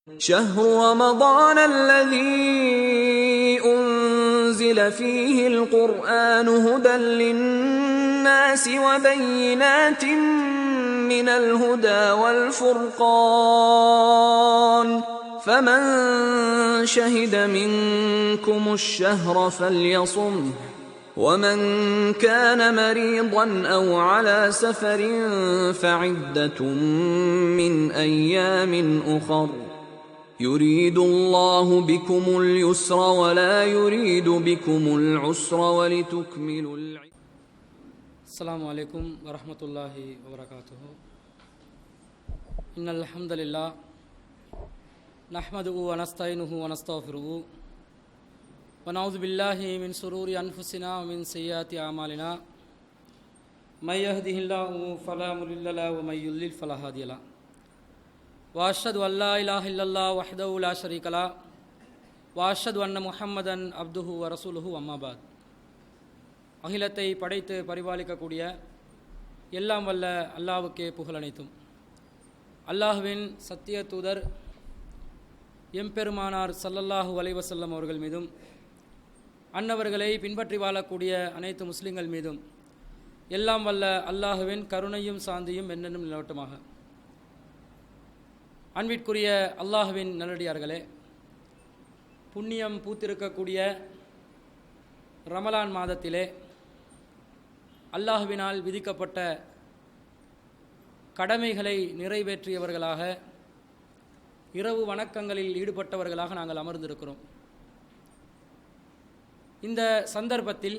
شهر رمضان الذي أنزل فيه القرآن هدى للناس وبينات من الهدى والفرقان فمن شهد منكم الشهر فليصمه ومن كان مريضا أو على سفر فعدة من أيام أخر يريد الله بكم اليسر ولا يريد بكم العسر ولتكملوا السلام عليكم ورحمة الله وبركاته. إن الحمد لله نحمده ونستعينه ونستغفره ونعوذ بالله من شرور أنفسنا ومن سيئات أعمالنا من يهده الله فلا مضل له ومن يضلل فلا هادي له وأشهد أن لا إله إلا الله وحده لا شريك له وأشهد أن محمدا عبده ورسوله أما بعد. அகிலத்தை படைத்து பரிபாலிக்கக்கூடிய எல்லாம் வல்ல அல்லாஹ்வுக்கே புகழ் அனைத்தும். அல்லாஹ்வின் சத்திய தூதர் எம்பெருமானார் ஸல்லல்லாஹு அலைஹி வஸல்லம் அவர்கள் மீதும் அன்னவர்களை பின்பற்றி வாழக்கூடிய அனைத்து முஸ்லிம்கள் மீதும் எல்லாம் வல்ல அல்லாஹ்வின் கருணையும் சாந்தியும் என்னென்னும் நிலவட்டமாக. அன்பிற்குரிய அல்லாஹ்வின் நல்லடியார்களே, புண்ணியம் பூத்திருக்கக்கூடிய ரமலான் மாதத்திலே அல்லாஹ்வினால் விதிக்கப்பட்ட கடமைகளை நிறைவேற்றியவர்களாக, இரவு வணக்கங்களில் ஈடுபட்டவர்களாக நாங்கள் அமர்ந்திருக்கிறோம். இந்த சந்தர்ப்பத்தில்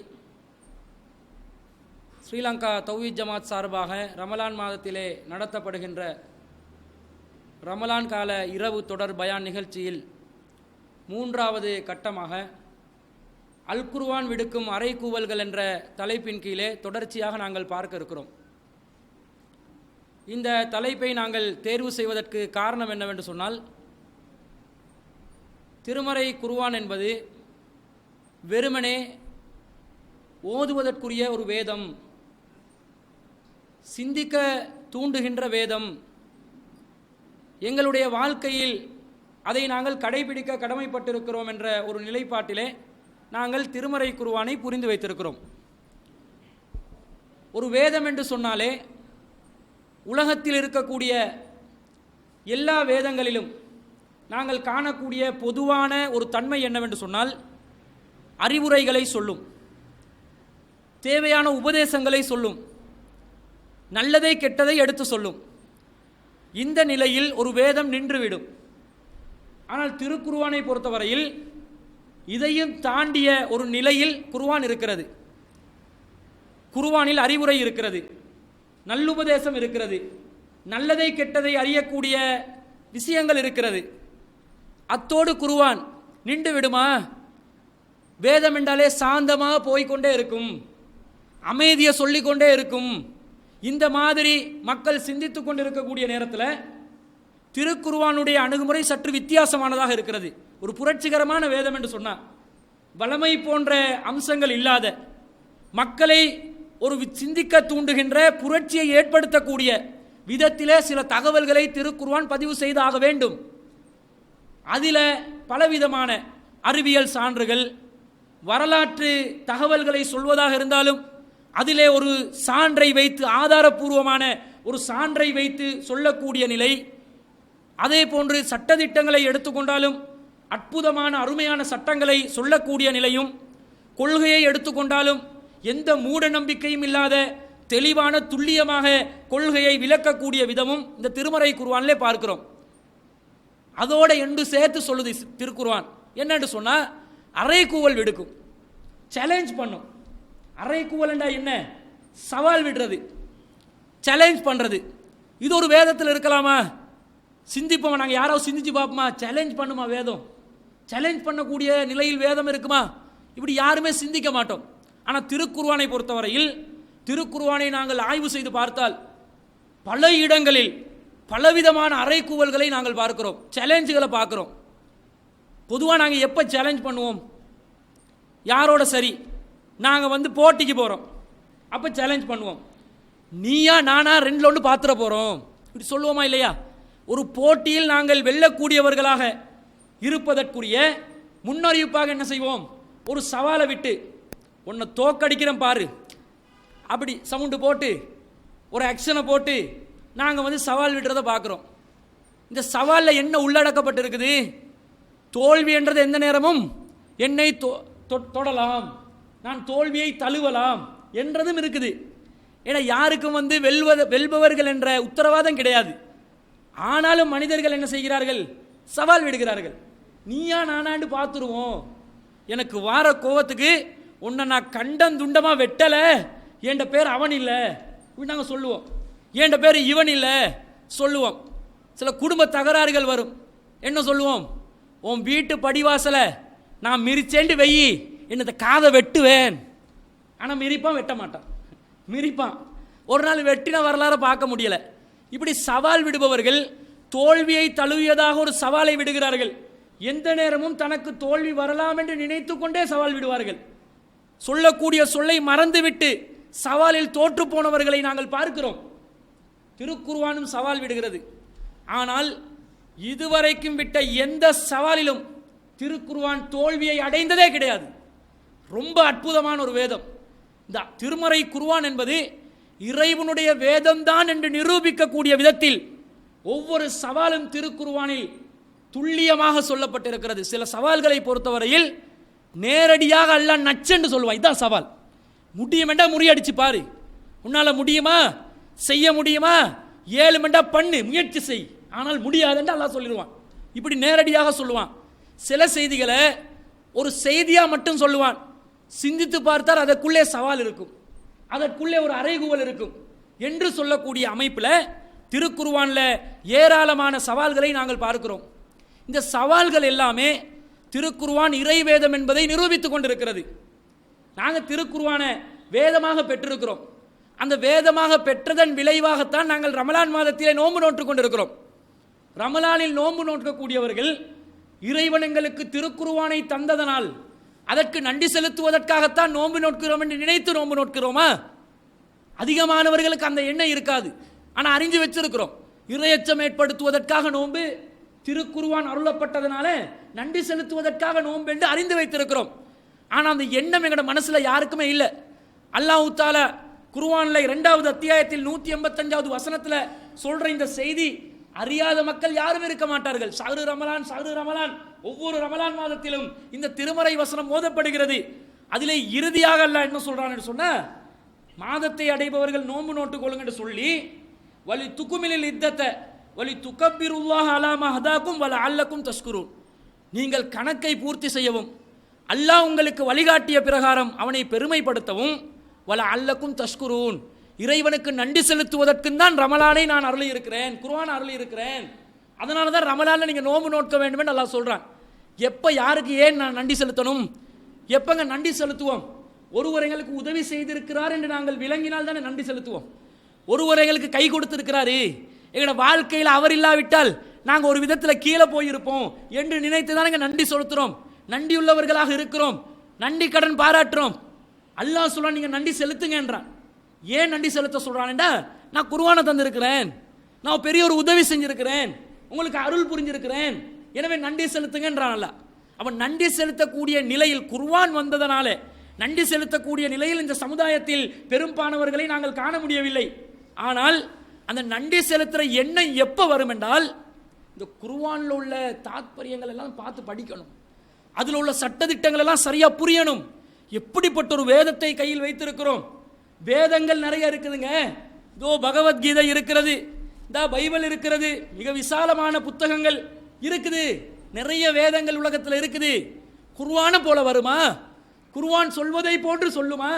ஸ்ரீலங்கா தௌஹீத் ஜமாத் சார்பாக ரமலான் மாதத்திலே நடத்தப்படுகின்ற ரமலான் கால இரவு தொடர் பயான் நிகழ்ச்சியில் மூன்றாவது கட்டமாக அல் குர்ஆன் விடுக்கும் அறைகூவல்கள் என்ற தலைப்பின் கீழே தொடர்ச்சியாக நாங்கள் பார்க்க இருக்கிறோம். இந்த தலைப்பை நாங்கள் தேர்வு செய்வதற்கு காரணம் என்னவென்று சொன்னால், திருமறை குர்ஆன் என்பது வெறுமனே ஓதுவதற்குரிய ஒரு வேதம், சிந்திக்க தூண்டுகின்ற வேதம், எங்களுடைய வாழ்க்கையில் அதை நாங்கள் கடைபிடிக்க கடமைப்பட்டிருக்கிறோம் என்ற ஒரு நிலைப்பாட்டிலே நாங்கள் திருமறை குர்ஆனை புரிந்து வைத்திருக்கிறோம். ஒரு வேதம் என்று சொன்னாலே உலகத்தில் இருக்கக்கூடிய எல்லா வேதங்களிலும் நாங்கள் காணக்கூடிய பொதுவான ஒரு தன்மை என்னவென்று சொன்னால், அறிவுரைகளை சொல்லும், தேவையான உபதேசங்களை சொல்லும், நல்லதை கெட்டதை எடுத்து சொல்லும். இந்த நிலையில் ஒரு வேதம் நின்றுவிடும். ஆனால் திருக்குர்ஆனை பொறுத்தவரையில் இதையும் தாண்டிய ஒரு நிலையில் குர்ஆன் இருக்கிறது. குர்ஆனில் அறிவுரை இருக்கிறது, நல்லுபதேசம் இருக்கிறது, நல்லதை கெட்டதை அறியக்கூடிய விஷயங்கள் இருக்கிறது. அத்தோடு குர்ஆன் நின்று விடுமா? வேதம் என்றாலே சாந்தமாக போய்கொண்டே இருக்கும், அமைதியை சொல்லிக்கொண்டே இருக்கும். இந்த மாதிரி மக்கள் சிந்தித்து கொண்டிருக்கக்கூடிய நேரத்தில் திருக்குர்ஆனுடைய அணுகுமுறை சற்று வித்தியாசமானதாக இருக்கிறது. ஒரு புரட்சிகரமான வேதம் என்று சொன்னார், வளமை போன்ற அம்சங்கள் இல்லாத, மக்களை ஒரு சிந்திக்க தூண்டுகின்ற, புரட்சியை ஏற்படுத்தக்கூடிய விதத்திலே சில தகவல்களை திருக்குர்ஆன் பதிவு செய்தாக வேண்டும். அதில் பலவிதமான அறிவியல் சான்றுகள், வரலாற்று தகவல்களை சொல்வதாக இருந்தாலும் அதிலே ஒரு சான்றை வைத்து, ஆதாரபூர்வமான ஒரு சான்றை வைத்து சொல்லக்கூடிய நிலை, அதே போன்று சட்டதிட்டங்களை எடுத்துக்கொண்டாலும் அற்புதமான அருமையான சட்டங்களை சொல்லக்கூடிய நிலையும், கொள்கையை எடுத்துக்கொண்டாலும் எந்த மூட நம்பிக்கையும் இல்லாத தெளிவான துல்லியமாக கொள்கையை விளக்கக்கூடிய விதமும் இந்த திருமறை குர்ஆனிலே பார்க்கிறோம். அதோட என்று சேர்த்து சொல்லுது திருக்குர்ஆன். என்னன்னு சொன்னா, அறைகூவல் விடுக்கும், சேலஞ்ச் பண்ணும். அறைகூவல் என்றா என்ன? சவால் விடுறது, சேலஞ்ச் பண்றது. இது ஒரு வேதத்தில் இருக்கலாமா? சிந்திப்போமா? நாங்கள் யாராவது சிந்திச்சு பார்ப்போமா? சேலஞ்ச் பண்ணுமா வேதம்? சேலஞ்ச் பண்ணக்கூடிய நிலையில் வேதம் இருக்குமா? இப்படி யாருமே சிந்திக்க மாட்டோம். ஆனால் திருக்குர்ஆனை பொறுத்தவரையில், திருக்குர்ஆனை நாங்கள் ஆய்வு செய்து பார்த்தால் பல இடங்களில் பலவிதமான அறைகூவல்களை நாங்கள் பார்க்கிறோம், சேலஞ்சுகளை பார்க்கிறோம். பொதுவாக நாங்கள் எப்போ சேலஞ்ச் பண்ணுவோம்? யாரோட சரி நாங்கள் போட்டிக்கு போகிறோம், அப்போ சேலஞ்ச் பண்ணுவோம். நீயா நானா ரெண்டில் ஒன்று பார்த்துட போகிறோம், இப்படி சொல்லுவோமா இல்லையா? ஒரு போட்டியில் நாங்கள் வெல்லக்கூடியவர்களாக இருப்பதற்குரிய முன்னறிவிப்பாக என்ன செய்வோம்? ஒரு சவாலை விட்டு உன்னை தோக்கடிக்கிறேன் பாரு, அப்படி சவுண்டு போட்டு ஒரு ஆக்ஷனை போட்டு நாங்கள் சவால் விடுறதை பார்க்குறோம். இந்த சவாலில் என்ன உள்ளடக்கப்பட்டிருக்குது? தோல்வி என்றது எந்த நேரமும் என்னை தொடலாம், நான் தோல்வியை தழுவலாம் என்றதும் இருக்குது. ஏன்னா யாருக்கும் வெல்பவர்கள் என்ற உத்தரவாதம் கிடையாது. ஆனாலும் மனிதர்கள் என்ன செய்கிறார்கள்? சவால் விடுகிறார்கள். நீயா நானாண்டு பார்த்துருவோம், எனக்கு வார கோவத்துக்கு உன்னை நான் கண்டம் துண்டமாக வெட்டலை, என்ற பேர் அவன் இல்லை நாங்கள் சொல்லுவோம், என்ற பேர் இவன் இல்லை சொல்லுவோம். சில குடும்ப தகராறுகள் வரும், என்ன சொல்லுவோம்? உன் வீட்டு படிவாசலை நான் மிரிச்சேண்டு வெயி, என்னத்தை காதை வெட்டுவேன். ஆனால் மிரிப்பான், வெட்ட மாட்டான், மிரிப்பான். ஒரு நாள் வெட்டின வரலாறு பார்க்க முடியலை. இப்படி சவால் விடுபவர்கள் தோல்வியை தழுவியதாக ஒரு சவாலை விடுகிறார்கள். எந்த நேரமும் தனக்கு தோல்வி வரலாம் என்று நினைத்து கொண்டே சவால் விடுவார்கள். சொல்லக்கூடிய சொல்லை மறந்துவிட்டு சவாலில் தோற்று போனவர்களை நாங்கள் பார்க்கிறோம். திருக்குர்ஆனும் சவால் விடுகிறது. ஆனால் இதுவரைக்கும் விட்ட எந்த சவாலிலும் திருக்குர்ஆன் தோல்வியை அடைந்ததே கிடையாது. ரொம்ப அற்புதமான ஒரு வேதம். இந்த திருமறை குர்ஆன் என்பது இறைவனுடைய வேதம்தான் என்று நிரூபிக்கக்கூடிய விதத்தில் ஒவ்வொரு சவாலும் திருக்குர்ஆனில் துல்லியமாக சொல்லப்பட்டிருக்கிறது. சில சவால்களை பொறுத்தவரையில் நேரடியாக அல்லாஹ் நச்சென்று சொல்லுவான், இதான் சவால். முடியுமெண்டா முறியடிச்சு பாரு, உன்னால முடியுமா, செய்ய முடியுமா, 7 மண்டா பண்ணு, முயற்சி செய், ஆனால் முடியாதுன்னு அல்லாஹ் சொல்லிடுவான். இப்படி நேரடியாக சொல்லுவான். சில செய்திகளை ஒரு செய்தியா மட்டும் சொல்லுவான். சிந்தித்து பார்த்தால் அதற்குள்ளே சவால் இருக்கும், அதற்குள்ளே ஒரு அறைகூவல் இருக்கும் என்று சொல்லக்கூடிய அமைப்பில் திருக்குர்ஆன்ல ஏராளமான சவால்களை நாங்கள் பார்க்கிறோம். இந்த சவால்கள் எல்லாமே திருக்குர்ஆன் இறைவேதம் என்பதை நிரூபித்துக் கொண்டிருக்கிறது. நாங்கள் திருக்குர்ஆனை வேதமாக பெற்றிருக்கிறோம். அந்த வேதமாக பெற்றதன் விளைவாகத்தான் நாங்கள் ரமலான் மாதத்திலே நோன்பு நோற்றுக் கொண்டிருக்கிறோம். ரமலானில் நோன்பு நோக்கக்கூடியவர்கள் இறைவன் எங்களுக்கு திருக்குர்ஆனை தந்ததனால் அதற்கு நன்றி செலுத்துவதற்காகத்தான் நோன்பு நோட்கிறோம் என்று நினைத்து நோன்பு நோட்கிறோமா? அதிகமானவர்களுக்கு அந்த எண்ணம் இருக்காது. ஆனால் அறிஞ்சு வச்சிருக்கிறோம், இறையச்சம் ஏற்படுத்துவதற்காக நோன்பு, திருக்குர்ஆன் அருளப்பட்டதனால நன்றி செலுத்துவதற்காக நோன்பு என்று அறிந்து வைத்திருக்கிறோம். ஆனால் அந்த எண்ணம் எங்களோட மனசுல யாருக்குமே இல்லை. அல்லாஹ் தஆலா குர்ஆன்ல 2வது அத்தியாயத்தில் 185வது வசனத்தில் சொல்ற இந்த செய்தி அறியாத மக்கள் யாரும் இருக்க மாட்டார்கள். ஷஹ்ரு ரமலான், ஷஹ்ரு ரமலான், ஒவ்வொரு ரமலான் மாதத்திலும் இந்த திருமறை வசனம் ஓதப்படுகிறது. அதிலே இறுதியாக அல்லாஹ் என்ன சொல்றான்னு சொன்னா, மாதத்தை அடைபவர்கள் நோன்பு நோட்டுக் கொள்ளுங்க என்று சொல்லி, வலி துக்குமிலில் இத்தத்தை வலி துக்கப்பிருல்லாஹ் அலாமா ஹதாக்கும் வல அல்லக்கும் தஷ்குரூன், நீங்கள் கணக்கை பூர்த்தி செய்யவும் அல்லாஹ் உங்களுக்கு வழிகாட்டிய பிரகாரம் அவனை பெருமைப்படுத்தவும், வல அல்லக்கும் தஷ்குரூன், இறைவனுக்கு நன்றி செலுத்துவதற்கும் தான் ரமலானை நான் அருளி இருக்கிறேன், குர்ஆன் அருளி இருக்கிறேன். அதனால தான் ரமலானில் நீங்கள் நோன்பு நோட்க வேண்டும் என்று அல்லாஹ் சொல்கிறான். எப்போ யாருக்கு ஏன் நான் நன்றி செலுத்தணும்? எப்போங்க நன்றி செலுத்துவோம்? ஒருவர் எங்களுக்கு உதவி செய்திருக்கிறார் என்று நாங்கள் விளங்கினால் தானே நன்றி செலுத்துவோம். ஒருவர் எங்களுக்கு கை கொடுத்திருக்கிறாரு, எங்களோட வாழ்க்கையில் அவர் இல்லாவிட்டால் நாங்கள் ஒரு விதத்தில் கீழே போயிருப்போம் என்று நினைத்து தான் நன்றி செலுத்துகிறோம், நன்றியுள்ளவர்களாக இருக்கிறோம், நன்றி கடன் பாராட்டுறோம். அல்லாஹ் சொல்றான் நீங்கள் நன்றி செலுத்துங்க என்றான். ஏன் நன்றி செலுத்த சொல்றான்டா, நான் குர்ஆனை தந்திருக்கிறேன், நான் பெரிய ஒரு உதவி செஞ்சிருக்கிறேன், உங்களுக்கு அருள் புரிஞ்சிருக்கிறேன், எனவே நன்றி செலுத்துங்கன்றான். அவன் நன்றி செலுத்தக்கூடிய நிலையில் குர்ஆன் வந்ததனால நன்றி செலுத்தக்கூடிய நிலையில் இந்த சமுதாயத்தில் பெரும்பாலானவர்களை நாங்கள் காண முடியவில்லை. ஆனால் அந்த நன்றி செலுத்துகிற எண்ணம் எப்போ வரும் என்றால், இந்த குர்ஆனில் உள்ள தாத்பரியங்கள் எல்லாம் பார்த்து படிக்கணும், அதில் உள்ள சட்டதிட்டங்கள் எல்லாம் சரியா புரியணும். எப்படிப்பட்ட ஒரு வேதத்தை கையில் வைத்திருக்கிறோம். வேதங்கள் நிறைய இருக்குதுங்க. இதோ பகவத்கீதை இருக்கிறது, இந்த பைபிள் இருக்கிறது, மிக விசாலமான புத்தகங்கள் இருக்குது, நிறைய வேதங்கள் உலகத்தில் இருக்குது. குர்ஆனை போல வருமா? குர்ஆன் சொல்வதை போன்று சொல்லுமா?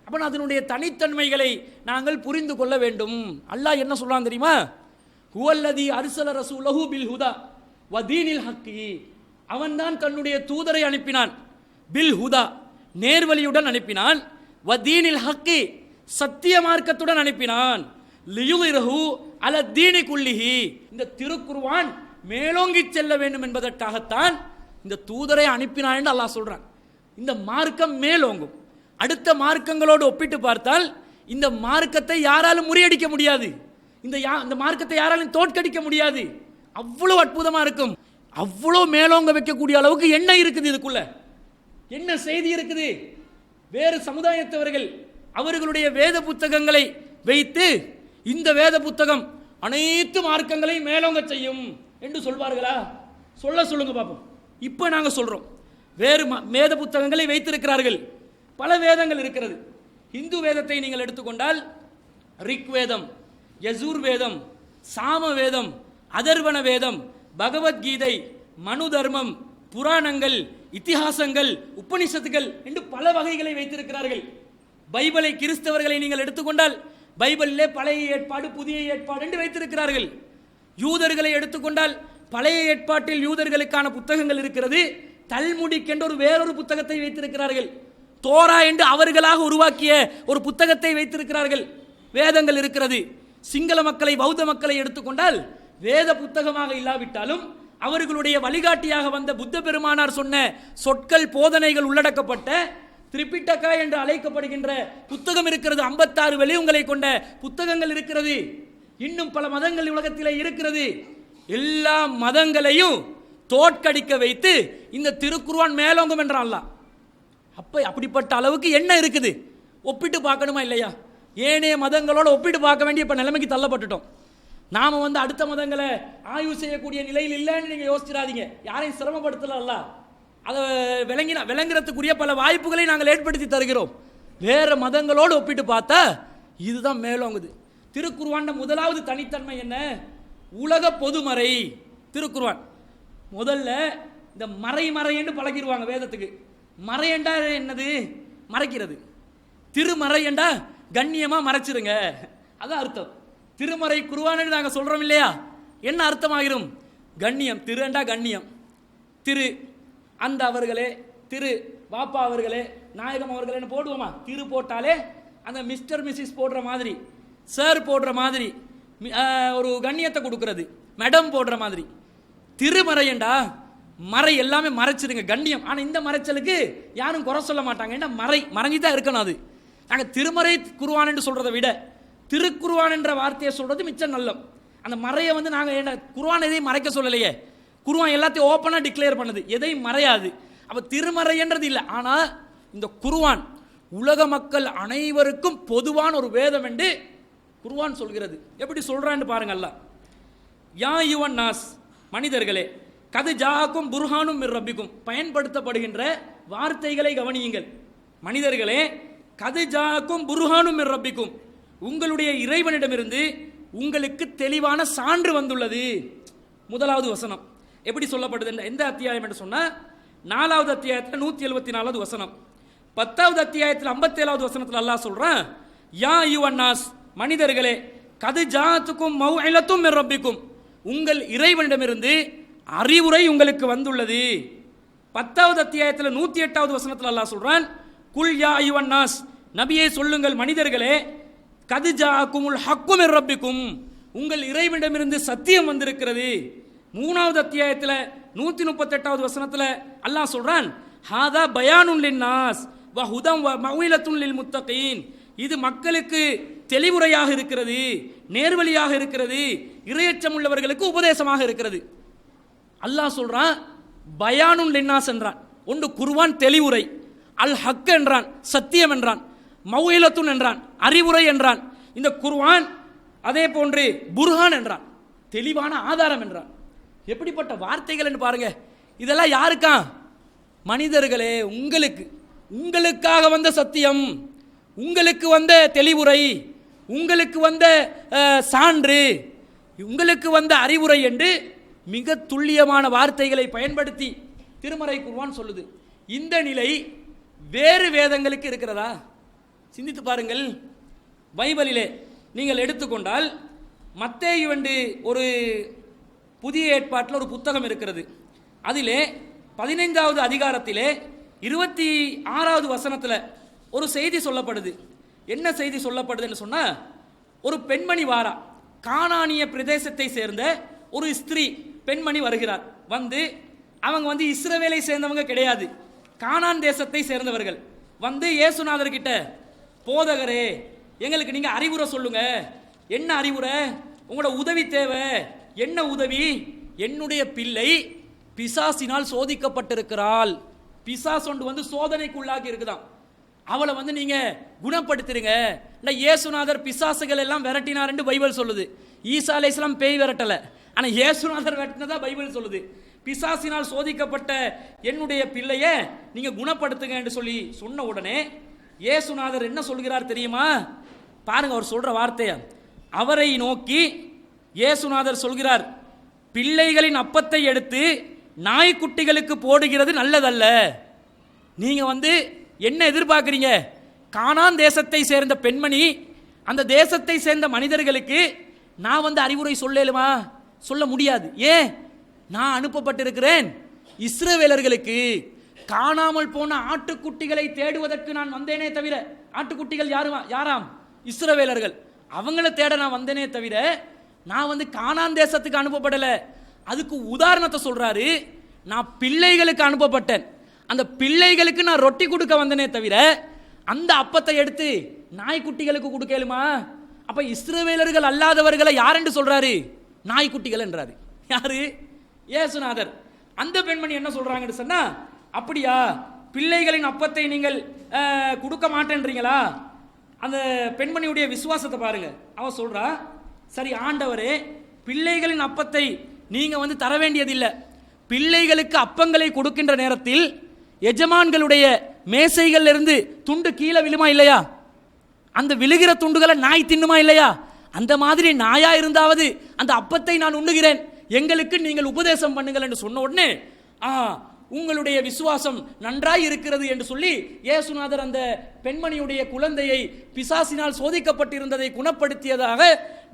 அப்ப அதனுடைய தனித்தன்மைகளை நாங்கள் புரிந்து கொள்ள வேண்டும். அல்லாஹ் என்ன சொல்றான் தெரியுமா? ஹுவல்லதி அர்ஸல ரசூலஹு பில் ஹுதா வ தீனில் ஹக்கி, அவன்தான் தன்னுடைய தூதரை அனுப்பினான், பில் ஹுதா நேர்வழியுடன் அனுப்பினான், வ தீனில் ஹக்கி சத்திய மார்க்கத்துடன் அனுப்பினான், லியுலிரஹு அல தீனி குல்லிஹி, இந்த திருக்குர்ஆன் மேலோங்கி செல்ல வேண்டும் என்பதற்காகத்தான் இந்த தூதரை அனுப்பினான் என்று அல்லாஹ் சொல்றான். இந்த மார்க்கம் மேலோங்கும். அடுத்த மார்க்கங்களோடு ஒப்பிட்டு பார்த்தால் இந்த மார்க்கத்தை யாராலும் முறியடிக்க முடியாது, இந்த மார்க்கத்தை யாராலும் தோற்கடிக்க முடியாது. அவ்வளோ அற்புதமா இருக்கும். அவ்வளோ மேலோங்க வைக்கக்கூடிய அளவுக்கு என்ன இருக்குது இதுக்குள்ள, என்ன செய்தி இருக்குது. வேறு சமுதாயத்தவர்கள் அவர்களுடைய வேத புத்தகங்களை வைத்து இந்த வேத புத்தகம் அனைத்து மார்க்கங்களையும் மேலோங்க செய்யும் என்று சொல்வார்களா? சொல்லுங்க பார்ப்போம். இப்போ நாங்கள் சொல்றோம், வேறு வேத புத்தகங்களை வைத்திருக்கிறார்கள். பல வேதங்கள் இருக்கிறது. இந்து வேதத்தை நீங்கள் எடுத்துக்கொண்டால் ரிக் வேதம், யஜூர் வேதம், சாம வேதம், அதர்வண வேதம், பகவத்கீதை, மனு தர்மம், புராணங்கள், இத்திஹாசங்கள், உபனிஷத்துகள் என்று பல வகைகளை வைத்திருக்கிறார்கள். பைபிளை கிறிஸ்தவர்களை நீங்கள் எடுத்துக்கொண்டால் பைபிளிலே பழைய ஏற்பாடு, புதிய ஏற்பாடு என்று வைத்திருக்கிறார்கள். யூதர்களை எடுத்துக்கொண்டால் பழைய ஏற்பாட்டில் யூதர்களுக்கான புத்தகங்கள் இருக்கிறது. தல்முடிக் என்ற வேறொரு புத்தகத்தை வைத்திருக்கிறார்கள். தோரா என்று அவர்களாக உருவாக்கிய ஒரு புத்தகத்தை வைத்திருக்கிறார்கள். வேதங்கள் இருக்கிறது. சிங்கள மக்களை, பௌத்த மக்களை எடுத்துக்கொண்டால் வேத புத்தகமாக இல்லாவிட்டாலும் அவர்களுடைய வழிகாட்டியாக வந்த புத்த பெருமானார் சொன்ன சொற்கள், போதனைகள் உள்ளடக்கப்பட்ட திரிபிட்டகா என்று அழைக்கப்படுகின்ற புத்தகம் இருக்கிறது. 56 வெளியங்களை கொண்ட புத்தகங்கள் இருக்கிறது. இன்னும் பல மதங்கள் உலகத்திலே இருக்கிறது. எல்லா மதங்களையும் தோற்கடிக்க வைத்து இந்த திருக்குர்ஆன் மேலோங்கும் என்றான் அல்லாஹ். அப்படிப்பட்ட அளவுக்கு என்ன இருக்குது ஒப்பிட்டு பார்க்கணுமா இல்லையா? ஏனைய மதங்களோட ஒப்பிட்டு பார்க்க வேண்டிய இப்போ நிலைமைக்கு தள்ளப்பட்டுட்டோம். நாம அடுத்த மதங்களை ஆய்வு செய்யக்கூடிய நிலையில் இல்லைன்னு நீங்க யோசிச்சிடாதீங்க. யாரையும் சிரமப்படுத்தல. அதை விளங்குறதுக்குரிய பல வாய்ப்புகளை நாங்கள் ஏற்படுத்தி தருகிறோம். வேற மதங்களோடு ஒப்பிட்டு பார்த்தா இதுதான் மேலோங்குது. திருக்குர்ஆன் முதலாவது தனித்தன்மை என்ன? உலக பொதுமறை திருக்குர்ஆன். முதல்ல இந்த மறை என்று பழகிடுவாங்க வேதத்துக்கு. மறையண்டா என்னது? மறைக்கிறது. திருமறை என்றா கண்ணியமா மறைச்சிருங்க, அதான் அர்த்தம். திருமறை குர்ஆன் நாங்கள் சொல்றோம் இல்லையா, என்ன அர்த்தமாகிரும்? கண்ணியம். திருண்டா கண்ணியம். திரு அந்த அவர்களே, திரு வாப்பா அவர்களே, நாயகம் அவர்களே போடுவோமா? திரு போட்டாலே அந்த மிஸ்டர் மிஸ்ஸஸ் போடுற மாதிரி, சார் போடுற மாதிரி ஒரு கண்ணியத்தை கொடுக்கிறது. மேடம் போடுற மாதிரி. திருமறையண்டா மறை எல்லாமே மறைச்சிருங்க, கண்ணியம். ஆனால் இந்த மறைச்சலுக்கு யாரும் குறை சொல்ல மாட்டாங்க. ஏன்னா மறைஞ்சி தான் இருக்கணும். அது நாங்கள் திருமறை குர்ஆன் என்று சொல்றதை விட திருக்குர்ஆன் என்ற வார்த்தையை சொல்றது மிச்சம் நல்லம். அந்த மறையை நாங்கள் என்ன குர்ஆன் எதையும் மறைக்க சொல்லலையே. குர்ஆன் எல்லாத்தையும் ஓப்பனாக டிக்ளேர் பண்ணுது, எதையும் மறையாது. அப்போ திருமறைன்றது இல்லை. ஆனால் இந்த குர்ஆன் உலக மக்கள் அனைவருக்கும் பொதுவான ஒரு வேதம் என்று குர்ஆன் சொல்கிறது. எப்படி சொல்றான்னு பாருங்க. அல்லாஹ் யா யுவன் நாஸ், மனிதர்களே, கது ஜாக்கும் புர்ஹானும் மிர் ரப்பிக்கும், பயன்படுத்தப்படுகின்ற வார்த்தைகளை கவனியுங்கள். மனிதர்களே, கது ஜாக்கும் புர்ஹானும் மிர் ரப்பிக்கும், உங்களுடைய இறைவனிடமிருந்து உங்களுக்கு தெளிவான சான்று வந்துள்ளது. முதலாவது வசனம் எப்படி சொல்லப்படுது? எந்த அத்தியாயம் என்று சொன்னா 4வது அத்தியாயத்தில் 174வது வசனம், 10வது அத்தியாயத்தில் 57வது வசனத்தில் அல்லாஹ் சொல்றான், யா யுவன் நாஸ், மனிதர்களே, கது ஜாத்துக்கும் மௌஇலத்தும் மிர் ரப்பிக்கும், உங்கள் இறைவனிடமிருந்து அறிவுரை உங்களுக்கு வந்துள்ளது. 10வது அத்தியாயத்தில் 108வது வசனத்தில் அல்லாஹ் சொல்றான், குல் யா யுவன் நாஸ், நபியே சொல்லுங்கள் மனிதர்களே, கது ஜாக்குமுல் ஹக்கு மிர் ரப்பிக்கும், உங்கள் இறைவனிடமிருந்து சத்தியம் வந்திருக்கிறது. 3வது அத்தியாயத்தில் 138வது வசனத்தில் அல்லாஹ் சொல்றான், ஹாதா பயானுன் லின்னாஸ் வ ஹுதம் வ மௌஇலத்துன் லில் முத்தகீன், இது மக்களுக்கு தெளிவுரையாக இருக்கிறது, நேர்வழியாக இருக்கிறது, இறையச்சம் உள்ளவர்களுக்கு உபதேசமாக இருக்கிறது. அல்லாஹ் சொல்றான் பயானுன் லின்னாஸ் என்றான். ஒன்று குர்ஆன் தெளிவுரை, அல் ஹக் என்றான், சத்தியம் என்றான், மௌஇலத்துன் என்றான், அறிவுரை என்றான். இந்த குர்ஆன் அதே போன்று புர்ஹான் என்றான், தெளிவான ஆதாரம் என்றான். எப்படிப்பட்ட வார்த்தைகள் என்று பாருங்க. இதெல்லாம் யாருக்கா? மனிதர்களே, உங்களுக்காக வந்த சத்தியம், உங்களுக்கு வந்த தெளிவுரை, உங்களுக்கு வந்த சான்று, உங்களுக்கு வந்த அறிவுரை என்று மிக துல்லியமான வார்த்தைகளை பயன்படுத்தி திருமறை குர்ஆன் சொல்லுது. இந்த நிலை வேறு வேதங்களுக்கு இருக்கிறதா? சிந்தித்து பாருங்கள். பைபிளிலே நீங்கள் எடுத்துக்கொண்டால் மத்தேயு என்று ஒரு புதிய ஏற்பாட்டில் ஒரு புத்தகம் இருக்கிறது. அதிலே 15வது அதிகாரத்திலே 26வது வசனத்தில் ஒரு செய்தி சொல்லப்படுது. என்ன செய்தி சொல்லப்படுதுன்னு சொன்னா, ஒரு பெண்மணி வாரா, கானானிய பிரதேசத்தை சேர்ந்த ஒரு ஸ்திரீ பெண்மணி வருகிறார். அவங்க இஸ்ரவேலை சேர்ந்தவங்க கிடையாது, கானான் தேசத்தை சேர்ந்தவர்கள். இயேசுநாதர் கிட்ட, போதகரே, எங்களுக்கு நீங்க அறிவுரை சொல்லுங்க. என்ன அறிவுரை? உங்களோட உதவி தேவை. என்ன உதவி? என்னுடைய பிள்ளை பிசாசினால் சோதிக்கப்பட்டிருக்கிறாள். பிசாஸ் ஒன்று சோதனைக்குள்ளாகி இருக்குதான். அவளை நீங்க குணப்படுத்துறீங்க. இயேசுநாதர் பிசாசுகள் எல்லாம் விரட்டினார் என்று பைபிள் சொல்லுது. ஈசா அலைஹிஸ்ஸலாம் பேய் விரட்டல, ஆனா இயேசுநாதர் விரட்டினதா பைபிள் சொல்லுது. பிசாசினால் சோதிக்கப்பட்ட என்னுடைய பிள்ளைய நீங்க குணப்படுத்துங்க என்று சொல்லி சொன்ன உடனே இயேசுநாதர் என்ன சொல்கிறார் தெரியுமா? பாருங்க அவர் சொல்ற வார்த்தைய. அவரை நோக்கி இயேசுநாதர் சொல்கிறார், பிள்ளைகளின் அப்பத்தை எடுத்து நாய்க்குட்டிகளுக்கு போடுகிறது நல்லதல்ல. நீங்க என்ன எதிர்பார்க்கிறீங்க? கானான் தேசத்தை சேர்ந்த பெண்மணி, அந்த தேசத்தை சேர்ந்த மனிதர்களுக்கு நான் அறிவுரை சொல்லலுமா? சொல்ல முடியாது. ஏன்? நான் அனுப்பப்பட்டிருக்கிறேன் இஸ்ரவேலர்களுக்கு. காணாமல் போன ஆட்டுக்குட்டிகளை தேடுவதற்கு நான் வந்தேனே தவிர, ஆட்டுக்குட்டிகள் யாராம்? இஸ்ரவேலர்கள். அவங்கள தேட நான் வந்தேனே தவிர நான் கானான் தேசத்துக்கு அனுப்பப்படல. அதுக்கு உதாரணத்தை சொல்றாரு. நான் பிள்ளைகளுக்கு அனுப்பப்பட்டேன். அந்த பிள்ளைகளுக்கு நான் ரொட்டி கொடுக்க வந்தனே தவிர அந்த அப்பத்தை எடுத்து நாய்க்குட்டிகளுக்கு கொடுக்கலுமா? அப்ப இஸ்ரவேலர்கள் அல்லாதவர்களை யார் என்று சொல்றாரு? நாய்க்குட்டிகள் என்றாரு. யாரு? இயேசுநாதர். அந்த பெண்மணி என்ன சொல்றாங்கன்னு சொன்னா, அப்படியா, பிள்ளைகளின் அப்பத்தை நீங்கள் கொடுக்க மாட்டேன்றீங்களா? அந்த பெண்மணியுடைய விசுவாசத்தை பாருங்க. அவ சொல்றா, சரி ஆண்டவரே, பிள்ளைகளின் அப்பத்தை நீங்க தர வேண்டியதில்லை. பிள்ளைகளுக்கு அப்பங்களை கொடுக்கின்ற நேரத்தில் எஜமான்களுடைய மேசைகள் இருந்து துண்டு கீழே விழுமா இல்லையா? அந்த விழுகிற துண்டுகளை நாய் தின்னுமா இல்லையா? அந்த மாதிரி நாயா இருந்தாவது அந்த அப்பத்தை நான் உண்ணுகிறேன், எங்களுக்கு நீங்கள் உபதேசம் பண்ணுங்கள் என்று சொன்ன உடனே உங்களுடைய விசுவாசம் நன்றாய் இருக்கிறது என்று சொல்லி இயேசுநாதர் அந்த பெண்மணியுடைய குழந்தையை பிசாசினால் சோதிக்கப்பட்டிருந்ததை குணப்படுத்தியதாக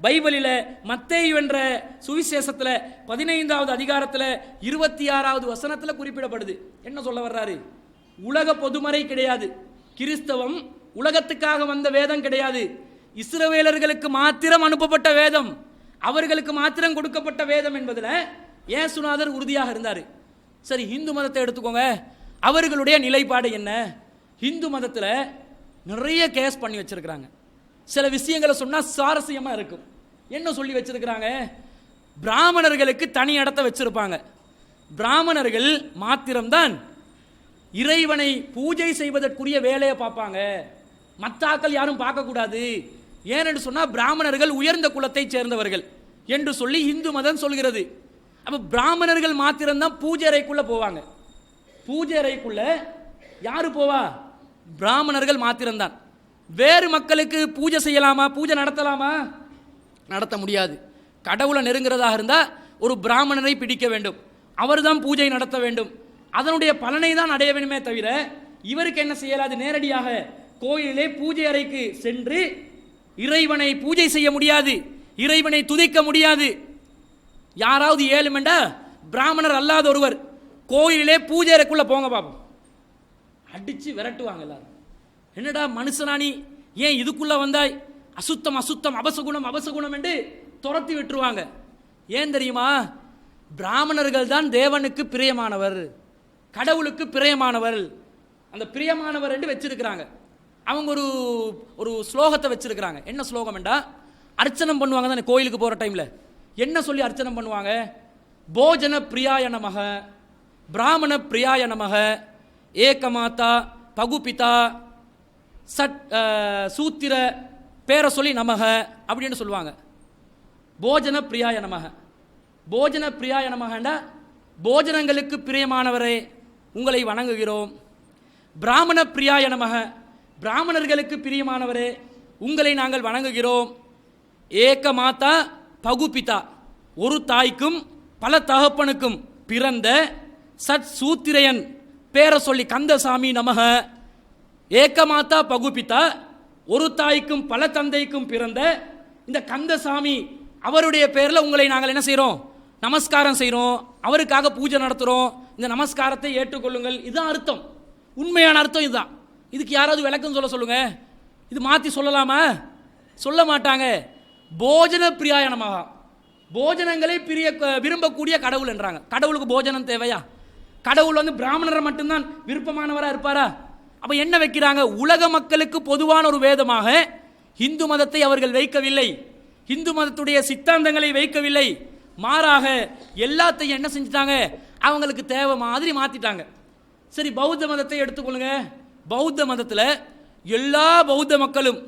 பைபிளில் மத்தேயு என்ற சுவிசேஷத்தில் 15வது அதிகாரத்தில் 26வது வசனத்தில் குறிப்பிடப்படுது. என்ன சொல்ல வர்றாரு? உலக பொதுமறை கிடையாது. கிறிஸ்தவம் உலகத்துக்காக வந்த வேதம் கிடையாது. இஸ்ரவேலர்களுக்கு மாத்திரம் அனுப்பப்பட்ட வேதம், அவர்களுக்கு மாத்திரம் கொடுக்கப்பட்ட வேதம் என்பதில் இயேசுநாதர் உறுதியாக இருந்தார். சரி, இந்து மதத்தை எடுத்துக்கோங்க. அவர்களுடைய நிலைப்பாடு என்ன? இந்து மதத்தில் நிறைய கேஸ் பண்ணி வச்சிருக்கிறாங்க. சில விஷயங்களை சொன்னால் சுவாரஸ்யமாக இருக்கும். என்ன சொல்லி வச்சிருக்கிறாங்க? பிராமணர்களுக்கு தனி இடத்தை வச்சிருப்பாங்க. பிராமணர்கள் மாத்திரம்தான் இறைவனை பூஜை செய்வதற்குரிய வேலையை பார்ப்பாங்க, மத்தாக்கள் யாரும் பார்க்கக்கூடாது. ஏனென்று சொன்னால் பிராமணர்கள் உயர்ந்த குலத்தை சேர்ந்தவர்கள் என்று சொல்லி இந்து மதம் சொல்கிறது. அப்ப பிராமணர்கள் மாத்திரம்தான் பூஜை அறைக்குள்ள போவாங்க. பூஜை அறைக்குள்ள யாரு போவா? பிராமணர்கள் மாத்திரம்தான். வேறு மக்களுக்கு பூஜை செய்யலாமா? பூஜை நடத்தலாமா? நடத்த முடியாது. கடவுளை நெருங்கிறதாக இருந்தால் ஒரு பிராமணரை பிடிக்க வேண்டும், அவர் தான் பூஜை நடத்த வேண்டும், அதனுடைய பலனை தான் அடைய வேண்டுமே தவிர இவருக்கு என்ன செய்யலாது? நேரடியாக கோயிலே பூஜை அறைக்கு சென்று இறைவனை பூஜை செய்ய முடியாது, இறைவனை துதிக்க முடியாது. யாராவது ஏழுமெண்டா பிராமணர் அல்லாத ஒருவர் கோயிலே பூஜை அறைக்குள்ள போங்க பாப்போம், அடிச்சு விரட்டுவாங்க எல்லாரும். என்னடா மனுஷனானி, ஏன் இதுக்குள்ள வந்தாய்? அசுத்தம் அசுத்தம், அபசகுணம் அபசகுணம் என்று துரத்தி விட்டுருவாங்க. ஏன் தெரியுமா? பிராமணர்கள் தான் தேவனுக்கு பிரியமானவர், கடவுளுக்கு பிரியமானவர். அந்த பிரியமானவர் என்று வச்சிருக்கிறாங்க. அவங்க ஒரு ஸ்லோகத்தை வச்சிருக்கிறாங்க. என்ன ஸ்லோகம் என்றா, அர்ச்சனம் பண்ணுவாங்க தானே கோயிலுக்கு போகிற டைமில். என்ன சொல்லி அர்ச்சனம் பண்ணுவாங்க? போஜன பிரியாய நமக, பிராமண பிரியாய நமக, ஏகமாதா பகுபிதா சட் சூத்திர பேரை சொல்லி நமக அப்படின்னு சொல்லுவாங்க. போஜன பிரியாய நமக, போஜன பிரியாய நமகண்டா போஜனங்களுக்கு பிரியமானவரே உங்களை வணங்குகிறோம். பிராமண பிரியாய நமக, பிராமணர்களுக்கு பிரியமானவரே உங்களை நாங்கள் வணங்குகிறோம். ஏகமாதா பகுபிதா, ஒரு தாய்க்கும் பல தகப்பனுக்கும் பிறந்த சட் சூத்திரையன் பேரை சொல்லி கந்தசாமி நமக. ஏகமாதா பகுபிதா, ஒரு தாய்க்கும் பல தந்தைக்கும் பிறந்த இந்த கந்தசாமி அவருடைய பேரில் உங்களை நாங்கள் என்ன செய்கிறோம்? நமஸ்காரம் செய்கிறோம், அவருக்காக பூஜை நடத்துகிறோம், இந்த நமஸ்காரத்தை ஏற்றுக்கொள்ளுங்கள். இதுதான் அர்த்தம், உண்மையான அர்த்தம் இதுதான். இதுக்கு யாராவது விளக்கம் சொல்லுங்க. இது மாற்றி சொல்லலாமா? சொல்ல மாட்டாங்க. போஜன பிரியாய நமக, போஜனங்களை விரும்பக்கூடிய கடவுள் என்றாங்க. கடவுளுக்கு போஜனம் தேவையா? கடவுள் பிராமணரை மட்டும்தான் விருப்பமானவராக இருப்பாரா? அப்ப என்ன வைக்கிறாங்க? உலக மக்களுக்கு பொதுவான ஒரு வேதமாக இந்து மதத்தை அவர்கள் வைக்கவில்லை, இந்து மதத்துடைய சித்தாந்தங்களை வைக்கவில்லை, மாறாக எல்லாத்தையும் என்ன செஞ்சிட்டாங்க, அவங்களுக்கு தேவை மாதிரி மாத்திட்டாங்க. சரி, பௌத்த மதத்தை எடுத்துக்கொள்ளுங்க. பௌத்த மதத்தில் எல்லா பௌத்த மக்களும்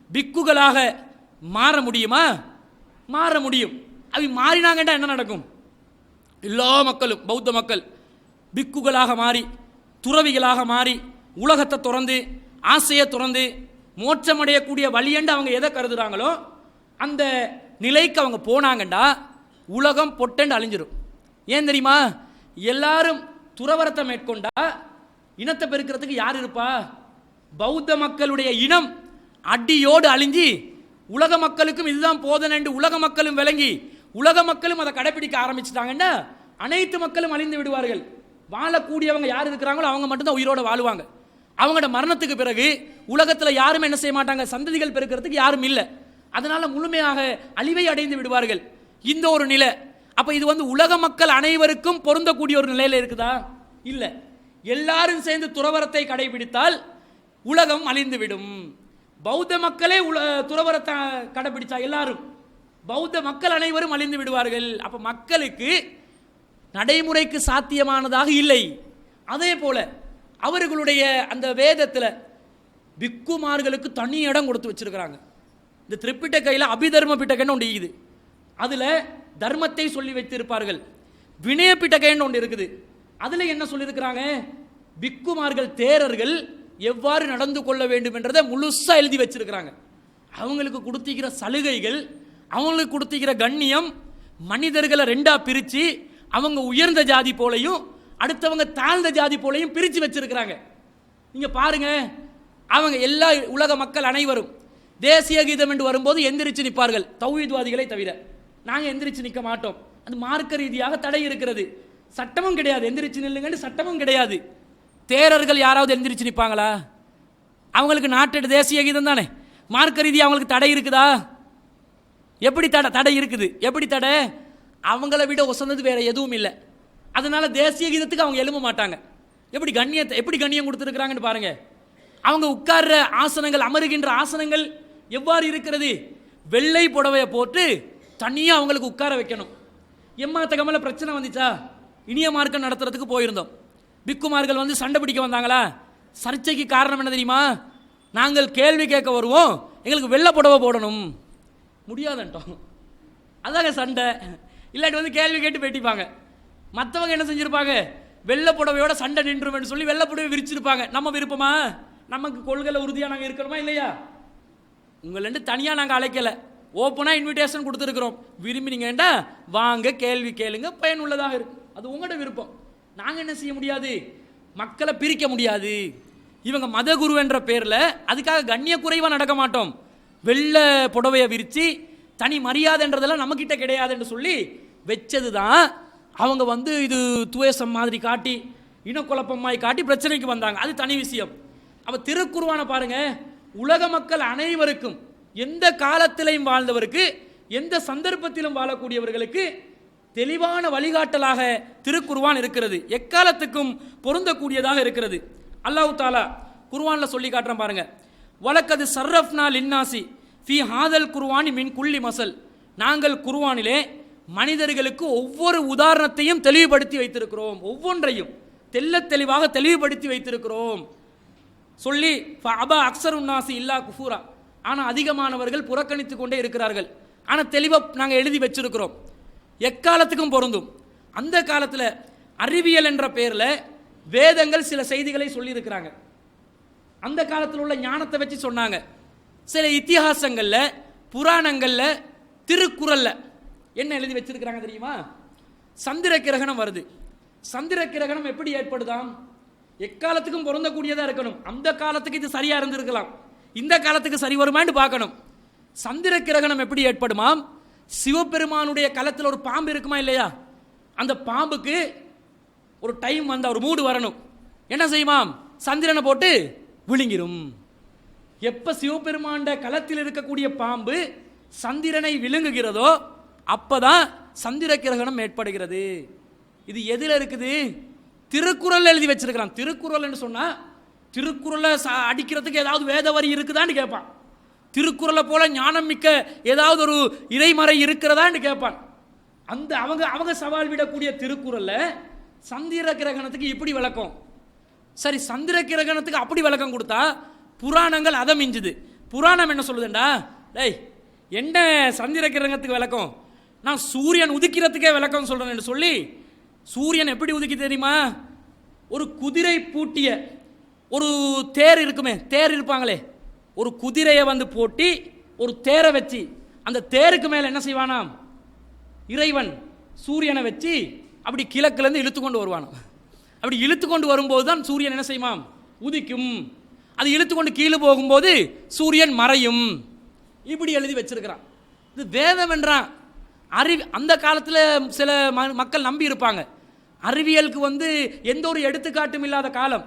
பிக்குகளாக மாற முடியுமா? மாற முடியும். அவை மாறினாங்கன்னா என்ன நடக்கும்? எல்லா மக்களும் பௌத்த மக்கள் பிக்குகளாக மாறி துறவிகளாக மாறி உலகத்தை துறந்து ஆசையை துறந்து மோட்சமடையக்கூடிய வழியண்டு அவங்க எதை கருதுறாங்களோ அந்த நிலைக்கு அவங்க போனாங்கண்டா உலகம் பொட்டண்டு அழிஞ்சிடும். ஏன் தெரியுமா? எல்லாரும் துறவரத்தை மேற்கொண்டா இனத்தை பெருக்கிறதுக்கு யார் இருப்பா? பௌத்த மக்களுடைய இனம் அடியோடு அழிஞ்சி உலக மக்களுக்கும் இதுதான் போதனை உலக மக்களும் விளங்கி உலக மக்களும் அதை கடைபிடிக்க ஆரம்பிச்சிட்டாங்கன்னா அனைத்து மக்களும் அழிந்து விடுவார்கள். வாழக்கூடியவங்க யார் இருக்கிறாங்களோ அவங்க மட்டும்தான் உயிரோட வாழுவாங்க. அவங்களோட மரணத்துக்கு பிறகு உலகத்தில் யாரும் என்ன செய்ய மாட்டாங்க, சந்ததிகள் பெருக்கிறதுக்கு யாரும் இல்லை. அதனால முழுமையாக அழிவை அடைந்து விடுவார்கள். இந்த ஒரு நிலை. அப்ப இது உலக மக்கள் அனைவருக்கும் பொருந்தக்கூடிய ஒரு நிலையில இருக்குதா? இல்லை. எல்லாரும் சேர்ந்து துறவரத்தை கடைபிடித்தால் உலகம் அழிந்துவிடும். பௌத்த மக்களே துறவரத்தை கடைபிடிச்சா எல்லாரும் பௌத்த மக்கள் அனைவரும் அழிந்து விடுவார்கள். அப்ப மக்களுக்கு நடைமுறைக்கு சாத்தியமானதாக இல்லை. அதே போல அவர்களுடைய அந்த வேதத்தில் பிக்குமார்களுக்கு தனி இடம் கொடுத்து வச்சிருக்கிறாங்க. இந்த திரிப்பிட்டகையில் அபிதர்ம பிட்டகைன்னு ஒன்று இருக்குது. அதில் தர்மத்தை சொல்லி வைத்திருப்பார்கள். வினய பிட்டகைன்னு ஒன்று இருக்குது. அதில் என்ன சொல்லியிருக்கிறாங்க? பிக்குமார்கள் தேரர்கள் எவ்வாறு நடந்து கொள்ள வேண்டும் என்றதை முழுசாக எழுதி வச்சிருக்கிறாங்க. அவங்களுக்கு கொடுத்திக்கிற சலுகைகள், அவங்களுக்கு கொடுத்திக்கிற கண்ணியம், மனிதர்களை ரெண்டா பிரித்து அவங்க உயர்ந்த ஜாதி போலையும் அடுத்தவங்க தாழ்ந்த ஜாதி போலையும் பிரித்து வச்சிருக்கிறாங்க. நீங்க பாருங்க, அவங்க எல்லா உலக மக்கள் அனைவரும் தேசிய கீதம் என்று வரும்போது எந்திரிச்சு நிற்பார்கள், தௌஹீத்வாதிகளை தவிர. நாங்கள் எந்திரிச்சு நிற்க மாட்டோம். அது மார்க்க ரீதியாக தடை இருக்கிறது. சட்டமும் கிடையாது, எந்திரிச்சு நில்லுங்கன்னு சட்டமும் கிடையாது. தேரர்கள் யாராவது எந்திரிச்சு நிற்பாங்களா? அவங்களுக்கு நாட்டு தேசிய கீதம் தானே. மார்க்க ரீதியாக அவங்களுக்கு தடை இருக்குதா? எப்படி தடை இருக்குது? எப்படி தடை? அவங்கள விட உசந்தது வேற எதுவும் இல்லை. அதனால தேசிய கீதத்துக்கு அவங்க எழும்ப மாட்டாங்க. எப்படி கண்ணியம் கொடுத்துருக்கிறாங்கன்னு பாருங்க. அவங்க உட்கார்ற ஆசனங்கள், அமருகின்ற ஆசனங்கள் எவ்வாறு இருக்கிறது? வெள்ளை புடவையை போட்டு தனியாக அவங்களுக்கு உட்கார வைக்கணும். எம்மாத்தகமல பிரச்சனை வந்துச்சா? இனிய மார்க்கம் நடத்துறதுக்கு போயிருந்தோம். பிக்குமார்கள் சண்டை பிடிக்க வந்தாங்களா? சர்ச்சைக்கு காரணம் என்ன தெரியுமா? நாங்கள் கேள்வி கேட்க வருவோம், எங்களுக்கு வெள்ளை புடவை போடணும். முடியாதுன்ட்டோம். அதாங்க சண்டை. இல்லாட்டி கேள்வி கேட்டு பேட்டிப்பாங்க. மற்றவங்க என்ன செஞ்சிருப்பாங்க? வெள்ளை புடவையோட சண்டை நின்றுமென்னு சொல்லி வெள்ளை புடவை விரிச்சிருப்பாங்க. நம்ம விருப்பமா? நமக்கு கொள்கையில் உறுதியாக நாங்கள் இருக்கணுமா இல்லையா? உங்களு தனியாக நாங்கள் அழைக்கலை, ஓப்பனாக இன்விடேஷன் கொடுத்துருக்குறோம். விரும்பினீங்கண்டா வாங்க, கேள்வி கேளுங்க, பயனுள்ளதாக இருக்கும். அது உங்களோட விருப்பம். நாங்கள் என்ன செய்ய முடியாது? மக்களை பிரிக்க முடியாது. இவங்க மத குரு என்ற பேரில் அதுக்காக கண்ணிய குறைவாக நடக்க மாட்டோம். வெள்ளை புடவையை விரித்து தனி மரியாதைன்றதெல்லாம் நம்மக்கிட்ட கிடையாதுன்னு சொல்லி வச்சது தான். அவங்க இது துவேசம் மாதிரி காட்டி இனக்குழப்பமாய் காட்டி பிரச்சனைக்கு வந்தாங்க. அது தனி விஷயம். அப்போ திருக்குர்ஆனை பாருங்க, உலக மக்கள் அனைவருக்கும், எந்த காலத்திலையும் வாழ்ந்தவருக்கு, எந்த சந்தர்ப்பத்திலும் வாழக்கூடியவர்களுக்கு தெளிவான வழிகாட்டலாக திருக்குர்ஆன் இருக்கிறது. எக்காலத்துக்கும் பொருந்தக்கூடியதாக இருக்கிறது. அல்லாஹ் தாலா குர்ஆன்ல சொல்லி காட்டுறேன் பாருங்க. வலக்கது சர்ரஃப்னா லின்னாசி ஃபி ஹாதல் குர்ஆனி மின் குல்லி மசல். நாங்கள் குர்ஆனிலே மனிதர்களுக்கு ஒவ்வொரு உதாரணத்தையும் தெளிவுபடுத்தி வைத்திருக்கிறோம். ஒவ்வொன்றையும் தெல்ல தெளிவாக தெளிவுபடுத்தி வைத்திருக்கிறோம் சொல்லி ஃபஅபா அக்ஸருன்னாசி இல்லா குஃபூரா. ஆனால் அதிகமானவர்கள் புறக்கணித்து கொண்டே இருக்கிறார்கள். ஆனால் தெளிவாக நாங்கள் எழுதி வச்சிருக்கிறோம். எக்காலத்துக்கும் பொருந்தும். அந்த காலத்தில் அறிவியல் என்ற பெயரில் வேதங்கள் சில செய்திகளை சொல்லியிருக்கிறாங்க. அந்த காலத்தில் உள்ள ஞானத்தை வச்சு சொன்னாங்க. சில இத்திஹாசங்களில், புராணங்களில், திருக்குறளில் என்ன எழுதி வச்சிருக்கிறாங்க தெரியுமா? சந்திர கிரகணம் வருது. சந்திர கிரகணம் எப்படி ஏற்படுதாம்? எக்காலத்துக்கும் பொருந்தக்கூடியதாக இருக்கணும். அந்த காலத்துக்கு இது சரியாக இருந்திருக்கலாம், இந்த காலத்துக்கு சரி வருமான்னு பார்க்கணும். சந்திர கிரகணம் எப்படி ஏற்படுமாம்? சிவபெருமானுடைய களத்தில் ஒரு பாம்பு இருக்குமா இல்லையா? அந்த பாம்புக்கு ஒரு டைம் ஒரு மூடு வரணும். என்ன செய்யுமாம்? சந்திரனை போட்டு விழுங்கிரும். எப்ப சிவபெருமாண்ட களத்தில் இருக்கக்கூடிய பாம்பு சந்திரனை விழுங்குகிறதோ அப்பதான் சந்திர கிரகணம் ஏற்படுகிறது. இது எதில் இருக்குது? திருக்குறள் எழுதி வச்சிருக்கிறான். திருக்குறள் என்று சொன்னா திருக்குறளை அடிக்கிறதுக்கு ஏதாவது வேத வரி இருக்குதான்னு கேட்பான். திருக்குறளை போல ஞானம் மிக்க ஏதாவது ஒரு இறைமறை இருக்கிறதான்னு கேட்பான். அந்த அவங்க சவால் விடக்கூடிய திருக்குறள்ல சந்திர கிரகணத்துக்கு இப்படி விளக்கம். சரி, சந்திர கிரகணத்துக்கு அப்படி விளக்கம் கொடுத்தா புராணங்கள் அதை மிஞ்சுது. புராணம் என்ன சொல்லுதுண்டா, டேய் என்ன சந்திர கிரகணத்துக்கு விளக்கம், நான் சூரியன் உதிக்கிறதுக்கே விளக்கம் சொல்றேன்னு சொல்லி, சூரியன் எப்படி உதிக்கி தெரியுமா, ஒரு குதிரை பூட்டிய ஒரு தேர் இருக்குமே, தேர் இருப்பாங்களே, ஒரு குதிரையை வந்து போட்டி ஒரு தேரை வச்சு அந்த தேருக்கு மேலே என்ன செய்வானாம், இறைவன் சூரியனை வச்சு அப்படி கிழக்குலேருந்து இழுத்து கொண்டு வருவானாம். அப்படி இழுத்து கொண்டு வரும்போது தான் சூரியன் என்ன செய்யுமாம், உதிக்கும். அது இழுத்து கொண்டு கீழே போகும்போது சூரியன் மறையும். இப்படி எழுதி வச்சிருக்கிறான். இது வேதம் என்றான். அந்த காலத்தில் சில மக்கள் நம்பி இருப்பாங்க. அறிவியலுக்கு வந்து எந்த ஒரு எடுத்துக்காட்டும் இல்லாத காலம்.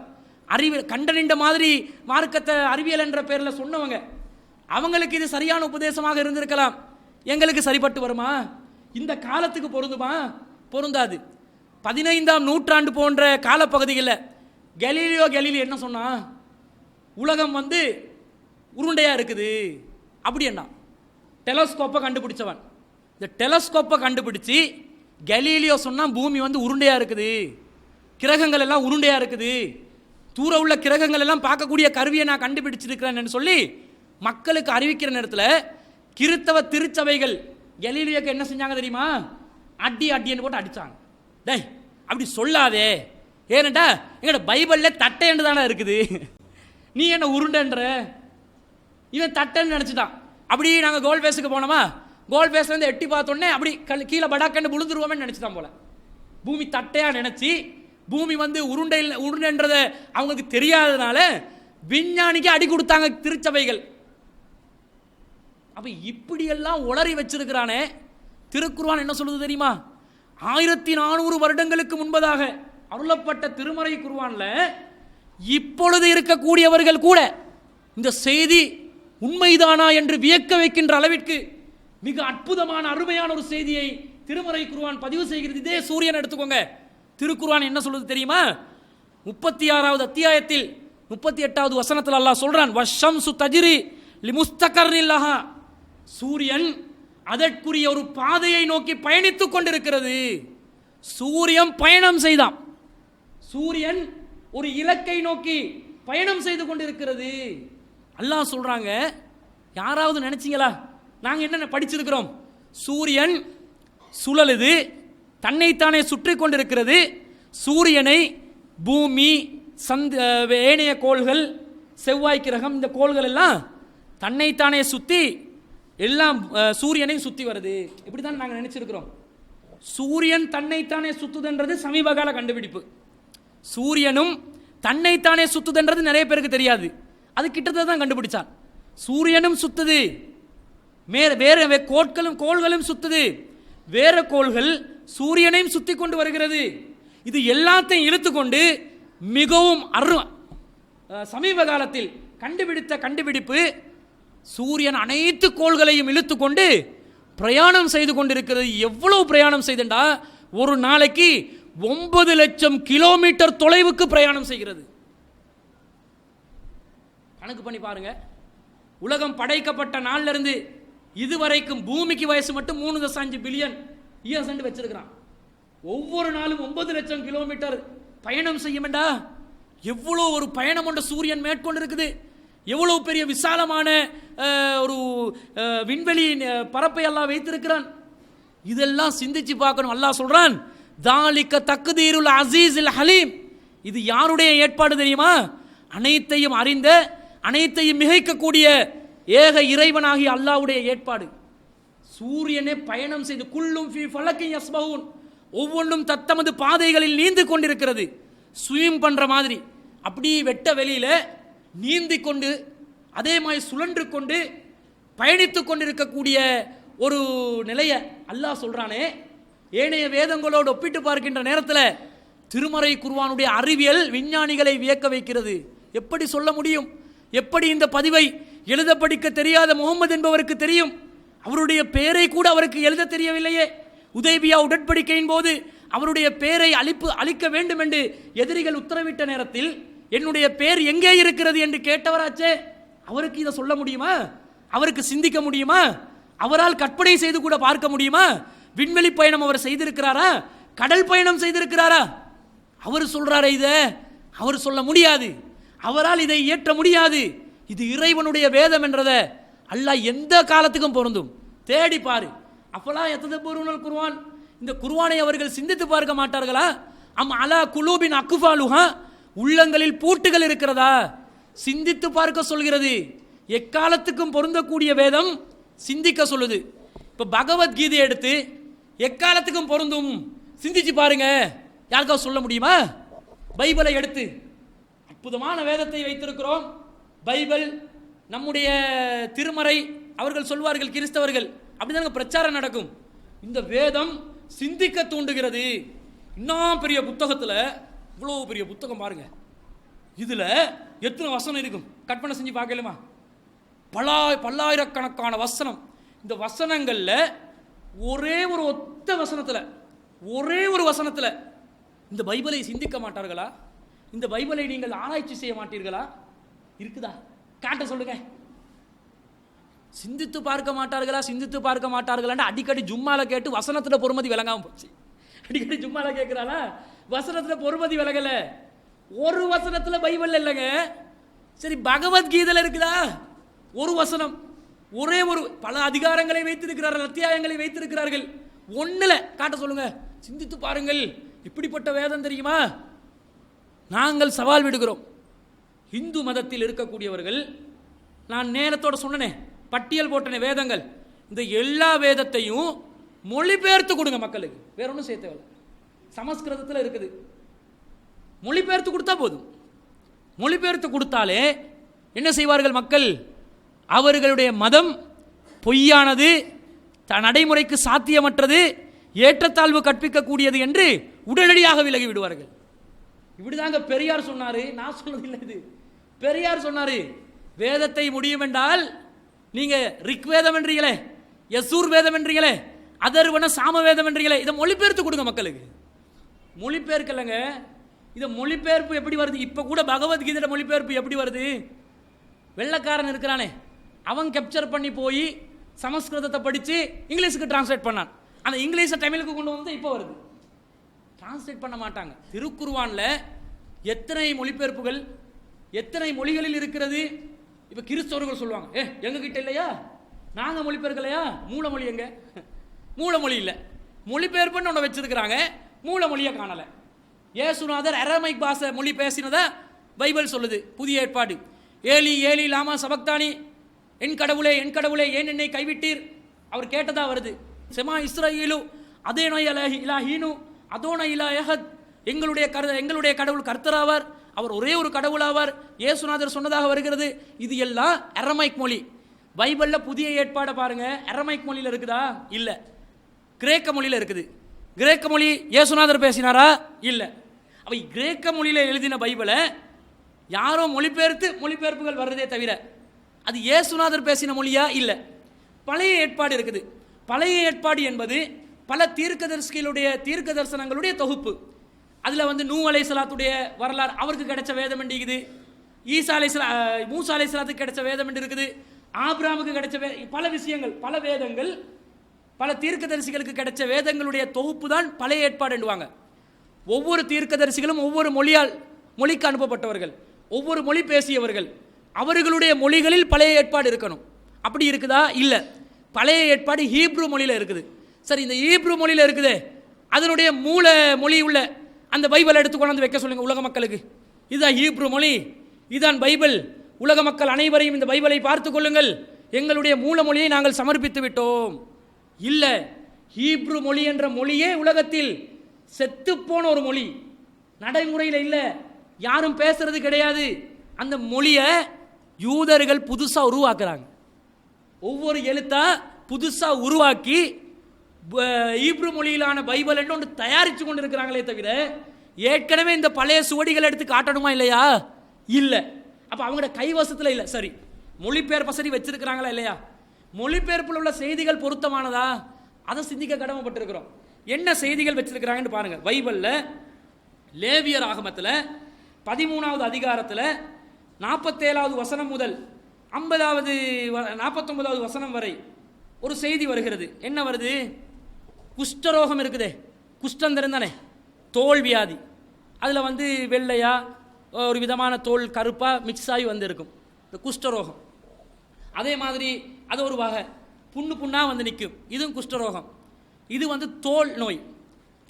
அறிவியல் கண்டறிந்த மாதிரி மார்க்கத்தை அறிவியல் என்ற பேரில் சொன்னவங்க, அவங்களுக்கு இது சரியான உபதேசமாக இருந்திருக்கலாம். எங்களுக்கு சரிப்பட்டு வருமா, இந்த காலத்துக்கு பொருந்துமா, பொருந்தாது. 15ஆம் நூற்றாண்டு போன்ற காலப்பகுதிகளில் கலீலியோ என்ன சொன்னா, உலகம் வந்து உருண்டையா இருக்குது அப்படி என்ன. டெலஸ்கோப்பை கண்டுபிடிச்சவன். இந்த டெலஸ்கோப்பை கண்டுபிடிச்சி கலீலியோ சொன்னா பூமி வந்து உருண்டையா இருக்குது, கிரகங்கள் எல்லாம் உருண்டையா இருக்குது, தூர உள்ள கிரகங்கள் எல்லாம் பார்க்கக்கூடிய கருவியை நான் கண்டுபிடிச்சிருக்கிறேன்னு சொல்லி மக்களுக்கு அறிவிக்கிற நேரத்தில் கிறித்தவ திருச்சபைகள் கலீலியோக்கு என்ன செஞ்சாங்க தெரியுமா, அடின்னு போட்டு அடிச்சாங்க. டேய் அப்படி சொல்லாதே, ஏனண்டா எங்கட பைபிள்ல தட்டைன்னு தானே இருக்குது, நீ என்ன உருண்டன்ற. இவன் தட்டைன்னு நினைச்சுட்டான். அப்படி நாங்கள் கோல் பேஸுக்கு போனோமா, கோல் பேஸ்ல இருந்து எட்டி பார்த்தோன்னே அப்படி கீழே படாக்கண்டு விழுந்துருவோமே நினைச்சுதான் போல. பூமி தட்டையா நினைச்சு பூமி வந்து உருண்டைன்றதை அவங்களுக்கு தெரியாததுனால விஞ்ஞானிக்கு அடி கொடுத்தாங்க திருச்சபைகள். அப்ப இப்படியெல்லாம் உளறி வச்சிருக்கிறானே. திருக்குர்ஆன் என்ன சொல்லுது தெரியுமா, 1400 வருடங்களுக்கு முன்பதாக அருளப்பட்ட திருமறை குர்ஆன்ல இப்பொழுது இருக்கக்கூடியவர்கள் கூட இந்த செய்தி உண்மைதானா என்று வியக்க வைக்கின்ற அளவிற்கு மிக அற்புதமான அருமையான ஒரு செய்தியை திருமறை குர்ஆன் பதிவு செய்கிறது. இதே சூரியன் எடுத்துக்கோங்க. திருக்குர்ஆன் என்ன சொல்லுது தெரியுமா, 36வது அத்தியாயத்தில் 38வது வசனத்தில் அல்லாஹ் சொல்றான், வஷம்சு தஜ்ரி லிமுஸ்தகர்ரின் லஹா, சூரியன் அதற்குரிய ஒரு பாதையை நோக்கி பயணித்துக் கொண்டிருக்கிறது. சூரியன் பயணம் செய்தான், சூரியன் ஒரு இலக்கை நோக்கி பயணம் செய்து கொண்டிருக்கிறது. அல்லாஹ் சொல்றாங்க, யாராவது நினைச்சீங்களா நாங்க என்ன படிச்சிருக்கிறோம், சூரியன் சுழலுது, தன்னைத்தானே சுற்றி கொண்டிருக்கிறது. சூரியனை பூமி, ஏனைய கோள்கள், செவ்வாய் கிரகம், இந்த கோள்கள் எல்லாம் தன்னைத்தானே சுத்தி எல்லாம் சூரியனை சுத்தி வருது. இப்படிதான் நாங்கள் நினைச்சிருக்கிறோம். சூரியன் தன்னைத்தானே சுத்துதுன்றது சமீப கால கண்டுபிடிப்பு. சூரியனும் தன்னைத்தானே சுத்துதுன்றது நிறைய பேருக்கு தெரியாது. அது கிட்டத்தட்ட தான் கண்டுபிடிச்சான். சூரியனும் சுத்துது, வேற கோள்களும் சுத்துது, வேற கோள்கள் சூரியனையும் சுத்தி கொண்டு வருகிறது. இது எல்லாத்தையும் இழுத்துக்கொண்டு மிகவும் சமீப காலத்தில் கண்டுபிடித்த கண்டுபிடிப்பு, சூரியன் அனைத்து கோள்களையும் இழுத்துக்கொண்டு பிரயாணம் செய்து கொண்டிருக்கிறது. எவ்வளவு பிரயாணம் செய்தா, ஒரு நாளைக்கு 9 லட்சம் கிலோமீட்டர் தொலைவுக்கு பிரயாணம் செய்கிறது. கணக்கு பண்ணி பாருங்க. உலகம் படைக்கப்பட்ட நாள்ல இருந்து இதுவரைக்கும் பூமிக்கு வயசு மட்டும் 3.5 பில்லியன் இயர்ஸ் வச்சிருக்கிறான். ஒவ்வொரு நாளும் 9 லட்சம் கிலோமீட்டர் பயணம் செய்யும்டா. எவ்வளவு ஒரு பயணம் கொண்ட சூரியன் மேற்கொண்டு இருக்குது. எவ்வளவு பெரிய விசாலமான ஒரு விண்வெளி பரப்பை எல்லாம் வைத்திருக்கிறான். இதெல்லாம் சிந்திச்சு பார்க்கணும். அல்லாஹ் சொல்றான், தாலிக தக்தீருல் அஸீஸில் ஹலீம். இது யாருடைய ஏற்பாடு தெரியுமா, அனைத்தையும் அறிந்த அனைத்தையும் மிகைக்கக்கூடிய ஏக இறைவனாகிய அல்லாஹ்வுடைய ஏற்பாடு. சூரியனே பயணம் செய்து குல்லும் ஃபீ ஃபலக்கின் யஸ்பஹூன், ஒவ்வொன்றும் தத்தமது பாதைகளில் நீந்து கொண்டிருக்கிறது. ஸ்விம் பண்ற மாதிரி அப்படி வெட்ட வெளியில நீந்தி கொண்டு அதே மாதிரி சுழன்று கொண்டு பயணித்துக் கொண்டிருக்கக்கூடிய ஒரு நிலையை அல்லாஹ் சொல்றானே. ஏனைய வேதங்களோடு ஒப்பிட்டு பார்க்கின்ற நேரத்தில் திருமறை குர்ஆனுடைய அறிவியல் விஞ்ஞானிகளை வியக்க வைக்கிறது. எப்படி சொல்ல முடியும், எப்படி இந்த பதிவை எழுத படிக்க தெரியாத முகமது என்பவருக்கு தெரியும், அவருடைய பெயரை கூட அவருக்கு எழுத தெரியவில்லையே. உதைபியா உடன்படிக்கையின் போது அவருடைய பெயரை அழிக்க வேண்டும் என்று எதிரிகள் உத்தரவிட்ட நேரத்தில் என்னுடைய பெயர் எங்கே இருக்கிறது என்று கேட்டவராச்சே, அவருக்கு இதை சொல்ல முடியுமா, அவருக்கு சிந்திக்க முடியுமா, அவரால் கற்பனை செய்து கூட பார்க்க முடியுமா? விண்வெளி பயணம் அவர் செய்திருக்கிறாரா? கடல் பயணம் செய்திருக்கிறாரா? அவர் சொல்றாரே இதை அவர் சொல்ல முடியாது, அவரால் இதை இயற்ற முடியாது. இது இறைவனுடைய வேதம் என்றத அல்லாஹ் எந்த காலத்துக்கும் பொருந்தும். தேடி பாரு. அப்பலா யததப்பூருனல் குர்ஆன், இந்த குர்ஆனை அவர்கள் சிந்தித்து பார்க்க மாட்டார்களா? அம் அலா குலூபின் அக்ஃபாலுஹா, உள்ளங்களில் பூட்டுகள் இருக்கிறதா? சிந்தித்து பார்க்க சொல்கிறது. எக்காலத்துக்கும் பொருந்தக்கூடிய வேதம் சிந்திக்க சொல்லுது. இப்போ பகவத்கீதை எடுத்து எக்காலத்துக்கும் பொருந்தும் சிந்திச்சு பாருங்க, யாருக்காவது சொல்ல முடியுமா? பைபிளை எடுத்து அற்புதமான வேதத்தை வைத்திருக்கிறோம். பைபிள் நம்முடைய திருமறை, அவர்கள் சொல்வார்கள் கிறிஸ்தவர்கள், அப்படிதான் பிரச்சாரம் நடக்கும். இந்த வேதம் சிந்திக்க தூண்டுகிறது. இன்னும் பெரிய புத்தகத்தில், இவ்வளோ பெரிய புத்தகம் பாருங்க, இதுல எத்தனை வசனம் இருக்கும்? கற்பனை செஞ்சு பார்க்கலுமா? பல்லாயிரக்கணக்கான வசனம். இந்த வசனங்கள்ல ஒரே ஒரு ஒத்த வசனத்துல, ஒரே ஒரு வசனத்துல இந்த பைபிளை சிந்திக்க மாட்டார்களா? இந்த பைபிளை நீங்கள் ஆராய்ச்சி செய்ய மாட்டீர்களா? இருக்குதா? காட்ட சொல்லுங்க. சிந்தித்து பார்க்க மாட்டார்களா? சிந்தித்து பார்க்க மாட்டார்களா? அடிக்கடி ஜும்மால கேட்டு வசனத்துல பொறுமதி விளங்காம போச்சு. அடிக்கடி ஜும்மால கேட்கிறாளா, வசனத்துல பொறுமதி விலகல. ஒரு வசனத்துல பைபிள் இல்லைங்க. சரி, பகவத்கீதையில இருக்குதா? ஒரு வசனம், ஒரே ஒரு, பல அதிகாரங்களை வைத்திருக்கிறார்கள், அத்தியாயங்களை வைத்திருக்கிறார்கள். ஒண்ணுல காட்ட சொல்லுங்க, சிந்தித்து பாருங்கள். இப்படிப்பட்ட வேதம் தெரியுமா? நாங்கள் சவால் விடுகிறோம். இந்து மதத்தில் இருக்கக்கூடியவர்கள், நான் நேரத்தோட சொன்னனே, பட்டியல் போட்டனே வேதங்கள், இந்த எல்லா வேதத்தையும் மொழிபெயர்த்து கொடுங்க மக்களுக்கு. வேற ஒன்றும் சேர்த்து தேவை. சமஸ்கிருதத்தில் இருக்குது, மொழிபெயர்த்து கொடுத்தா போதும். மொழிபெயர்த்து கொடுத்தாலே என்ன செய்வார்கள் மக்கள்? அவர்களுடைய மதம் பொய்யானது, நடைமுறைக்கு சாத்தியமற்றது, ஏற்றத்தாழ்வு கற்பிக்கக்கூடியது என்று உடனடியாக விலகி விடுவார்கள். இப்படிதாங்க பெரியார் சொன்னாரு, நான் சொன்னதில்லை இது. பெரியார் சொன்னாரு, வேதத்தை முடியும் என்றால் நீங்க ரிக் வேதம் என்றீங்களே, யசூர் வேதம் என்றீங்களே, அதர்வன சாம வேதம் என்றீங்களே, இதை மொழிபெயர்த்து கொடுங்க மக்களுக்கு. மொழிபெயர்க்கலங்க, இதை மொழிபெயர்ப்பு எப்படி வருது? இப்ப கூட பகவத்கீதையோட மொழிபெயர்ப்பு எப்படி வருது? வெள்ளக்காரன் இருக்கிறானே, அவன் கேப்சர் பண்ணி போய் சமஸ்கிருதத்தை படிச்சு இங்கிலீஷுக்கு டிரான்ஸ்லேட் பண்ணான். அந்த இங்கிலீஷை தமிழுக்கு கொண்டு வந்து இப்போ வருது. டிரான்ஸ்லேட் பண்ண மாட்டாங்க. திருக்குர்ஆன்ல எத்தனை மொழிபெயர்ப்புகள், எத்தனை மொழிகளில் இருக்கிறது? இப்ப கிறிஸ்தவர்கள் சொல்லுவாங்க, எங்க கிட்ட இல்லையா, நாங்க மொழிபெயர்க்கலையா? மூலமொழி எங்க? மூலமொழி இல்லை, மொழிபெயர்ப்புன்னு ஒன்று வச்சிருக்கிறாங்க, மூலமொழியை காணல. இயேசுநாதர் அரமைக் பாஷை மொழி பேசினதா பைபிள் சொல்லுது, புதிய ஏற்பாடு. ஏலி ஏலி லாமா சபக்தானி, என் கடவுளே என் கடவுளே ஏன் என்னை கைவிட்டீர், அவர் கேட்டதா வருது. செமா இஸ்ரஈலு அதேனோ இலாஹீனு அதோன இலாஹத், எங்களுடைய கடவுள் கர்த்தராவார், அவர் ஒரே ஒரு கடவுளாவார், இயேசுநாதர் சொன்னதாக வருகிறது. இது எல்லாம் அரமைக் மொழி. பைபிள்ல புதிய ஏற்பாடை பாருங்க, அரமைக் மொழியில் இருக்குதா? இல்ல. கிரேக்க மொழியில் இருக்குது. கிரேக்க மொழி இயேசுநாதர் பேசினாரா? இல்ல. அவை கிரேக்க மொழியில எழுதின பைபிளை யாரோ மொழிபெயர்ப்புகள் வர்றதே தவிர அது இயேசுநாதர் பேசின மொழியா? இல்ல. பழைய ஏற்பாடு இருக்குது. பழைய ஏற்பாடு என்பது பல தீர்க்க தரிசனங்களுடைய தொகுப்பு. அதுல நூ அலைஹிஸ்ஸலாத்துடைய வரலாறு, அவருக்கு கிடைச்ச வேதம் என்று இருக்குது. மூசா அலைஹிஸ்ஸலாத்துக்கு கிடைச்ச வேதம் என்று இருக்குது. ஆபிரகாமுக்கு கிடைச்ச பல விஷயங்கள், பல வேதங்கள், பல தீர்க்கதரிசிகளுக்கு கிடைச்ச வேதங்களுடைய தொகுப்பு தான் பழைய ஏற்பாடு என்றுவாங்க. ஒவ்வொரு தீர்க்கதரிசிகளும் ஒவ்வொரு மொழிக்கு அனுப்பப்பட்டவர்கள், ஒவ்வொரு மொழி பேசியவர்கள், அவர்களுடைய மொழிகளில் பழைய ஏற்பாடு இருக்கணும். அப்படி இருக்குதா? இல்ல. பழைய ஏற்பாடு ஹீப்ரு மொழியில இருக்குது. சரி, இந்த ஹீப்ரு மொழியில இருக்குது, அதனுடைய மூல மொழி உள்ள அந்த பைபிளை எடுத்து கொண்டாந்து வைக்க சொல்லுங்க உலக மக்களுக்கு. இதுதான் ஹீப்ரு மொழி, இதுதான் பைபிள், உலக மக்கள் அனைவரையும் இந்த பைபிளை பார்த்து கொள்ளுங்கள், எங்களுடைய மூல மொழியை நாங்கள் சமர்ப்பித்து விட்டோம். இல்ல, ஹீப்ரு மொழி என்ற மொழியே உலகத்தில் செத்துப்போன ஒரு மொழி, நடைமுறையில் இல்ல, யாரும் பேசுறது கிடையாது. அந்த மொழியை யூதர்கள் புதுசா உருவாக்குறாங்க. ஒவ்வொரு எழுத்தா புதுசா உருவாக்கி ஹீப்ரு மொழியிலான பைபிள் என்று ஒன்று தயாரித்து கொண்டு இருக்கிறாங்களே தவிர ஏற்கனவே இந்த பழைய சுவடிகளை எடுத்து காட்டணுமா இல்லையா? இல்ல. அப்ப அவங்களோட கைவசத்தில் இல்லை. சரி, மொழிபெயர்ப்பு வசதி வச்சிருக்கிறாங்களா இல்லையா? மொழிபெயர்ப்பில் உள்ள செய்திகள் பொருத்தமானதா? அதை சிந்திக்க கடமைப்பட்டிருக்கிறோம். என்ன செய்திகள் வச்சிருக்கிறாங்கன்னு பாருங்க. பைபிள்ல லேவியர் ஆகமத்தில் 13வது அதிகாரத்தில் 47வது வசனம் முதல் 49வது வசனம் வரை ஒரு செய்தி வருகிறது. என்ன வருது? குஷ்டரோகம் இருக்குதே, குஷ்டம் தெரிந்தானே, தோல் வியாதி, அதில் வந்து வெள்ளையா ஒரு விதமான தோல் கருப்பாக மிக்ஸ் ஆகி வந்து இருக்கும், இந்த குஷ்டரோகம். அதே மாதிரி அது ஒரு வகை, புண்ணு புண்ணாக வந்து நிற்கும், இதுவும் குஷ்டரோகம். இது வந்து தோல் நோய்,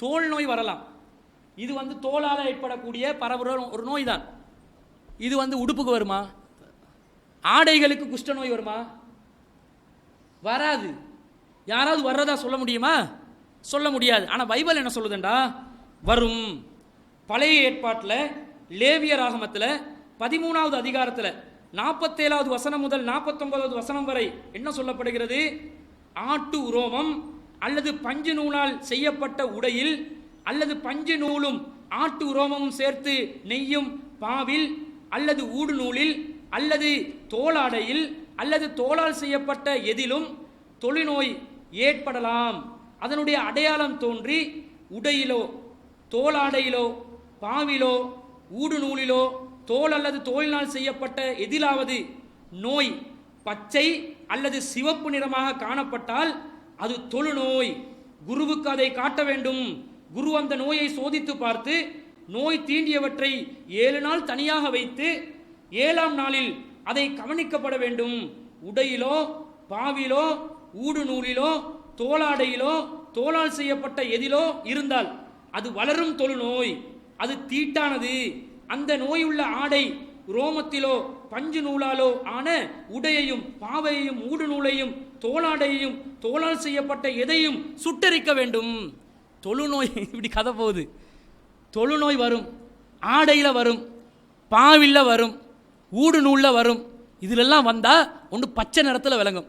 தோல் நோய் வரலாம். இது வந்து தோலால் ஏற்படக்கூடிய பரவுற ஒரு நோய் தான். இது வந்து உடுப்புக்கு வருமா? ஆடைகளுக்கு குஷ்ட நோய் வருமா? வராது. யாராவது வர்றதா சொல்ல முடியுமா? சொல்ல முடியாது. ஆனால் பைபிள் என்ன சொல்லுதுண்டா, வரும். பழைய ஏற்பாட்டில் லேவியர் ஆகமத்தில் 13வது அதிகாரத்தில் 47வது வசனம் முதல் 49வது வசனம் வரை என்ன சொல்லப்படுகிறது? ஆட்டு உரோமம் அல்லது பஞ்சு நூலால் செய்யப்பட்ட உடையில் அல்லது பஞ்சு நூலும் ஆட்டு உரோமமும் சேர்த்து நெய்யும் பாவில் அல்லது ஊடு நூலில் அல்லது தோளாடையில் அல்லது தோளால் செய்யப்பட்ட எதிலும் தொழுநோய் ஏற்படலாம். அதனுடைய அடையாளம் தோன்றி உடையிலோ தோளாடையிலோ பாவிலோ ஊடு நூலிலோ தோல் அல்லது தோலினால் செய்யப்பட்ட எதிலாவது நோய் பச்சை அல்லது சிவப்பு நிறமாக காணப்பட்டால் அது தொழுநோய். குருவுக்கு அதை காட்ட வேண்டும். குரு அந்த நோயை சோதித்து பார்த்து நோய் தீண்டியவற்றை 7 நாள் தனியாக வைத்து 7ஆம் நாளில் அதை கவனிக்கப்பட வேண்டும். உடையிலோ பாவிலோ ஊடு நூலிலோ தோளாடையிலோ தோளால் செய்யப்பட்ட எதிலோ இருந்தால் அது வளரும் தொழுநோய், அது தீட்டானது. அந்த நோய் உள்ள ஆடை ரோமத்திலோ பஞ்சு நூலாலோ ஆன உடையையும் பாவையையும் ஊடு நூலையும் தோளாடையையும் தோளால் செய்யப்பட்ட எதையும் சுட்டரிக்க வேண்டும். தொழுநோய் இப்படி கதை போகுது. தொழுநோய் வரும், ஆடையில் வரும், பாவில்ல வரும், ஊடு நூலில் வரும். இதிலெல்லாம் வந்தால் ஒன்று பச்சை நிறத்தில் விளங்கும்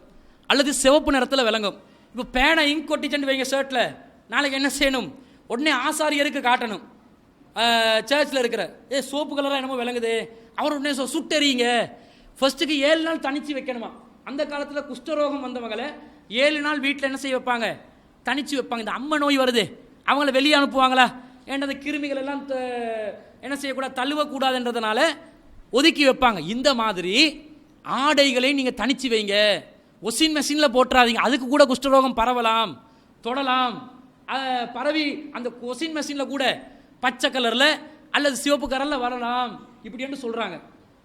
அல்லது சிவப்பு நிறத்தில் விளங்கும். இப்போ பேனை இங்க் கொட்டிச்சுட்டு வைங்க ஷர்ட்டில், நாளைக்கு என்ன செய்யணும்? உடனே ஆசாரியருக்கு காட்டணும். சர்ச்சில் இருக்கிற சோப்பு கலராக என்னமோ விளங்குது, அவர் உடனே சுட்டெறியுங்க. ஃபர்ஸ்ட்டுக்கு 7 நாள் தனிச்சு வைக்கணுமா. அந்த காலத்தில் குஷ்டரோகம் வந்தவங்களை 7 நாள் வீட்டில் என்ன செய்ய வைப்பாங்க? தனிச்சு வைப்பாங்க. இந்த அம்மை நோய் வருது, அவங்கள வெளியே அனுப்புவாங்களா? ஏன்னா அந்த கிருமிகள் எல்லாம் என்ன செய்யக்கூடாது, தழுவக்கூடாதுன்றதுனால ஒதுக்கி வைப்பாங்க. இந்த மாதிரி ஆடைகளை நீங்கள் தனிச்சு வைங்க. ஒசின் மெஷினில் போட்டுறாதீங்க, அதுக்கு கூட குஷ்டரோகம் பரவலாம், தொடலாம். பரவி அந்த ஒசின் மெஷினில் கூட பச்சை கலரில் அல்லது சிவப்பு கலரில் வரலாம் இப்படி என்று சொல்கிறாங்க.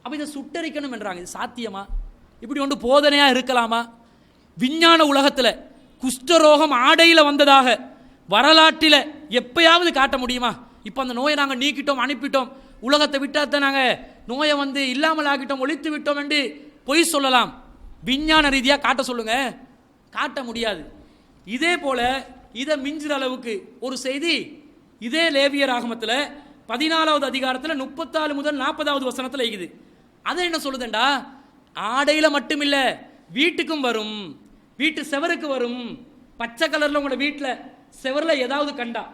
அப்போ இதை சுட்டரிக்கணும் என்றாங்க. இது சாத்தியமா? இப்படி ஒன்று போதனையாக இருக்கலாமா? விஞ்ஞான உலகத்தில் குஷ்டரோகம் ஆடையில் வந்ததாக வரலாற்றில் எப்பயாவது காட்ட முடியுமா? இப்போ அந்த நோயை நாங்கள் நீக்கிட்டோம், அனுப்பிட்டோம், உலகத்தை விட்டாத்தான் நாங்கள் நோயை வந்து இல்லாமல் ஆக்கிட்டோம், ஒழித்து விட்டோம் என்று பொய் சொல்லலாம். விஞ்ஞான ரீதியாக காட்ட சொல்லுங்க, காட்ட முடியாது. இதே போல இதை மிஞ்சுற அளவுக்கு ஒரு செய்தி இதே லேவியர் ஆகமத்தில் 14வது அதிகாரத்தில் 34 முதல் 40வது வசனத்தில் இருக்குது. அதை என்ன சொல்லுதுண்டா, ஆடையில் மட்டுமில்லை வீட்டுக்கும் வரும், வீட்டு செவருக்கு வரும். பச்சை கலரில் உங்களோட வீட்டில் செவரில் ஏதாவது கண்டா,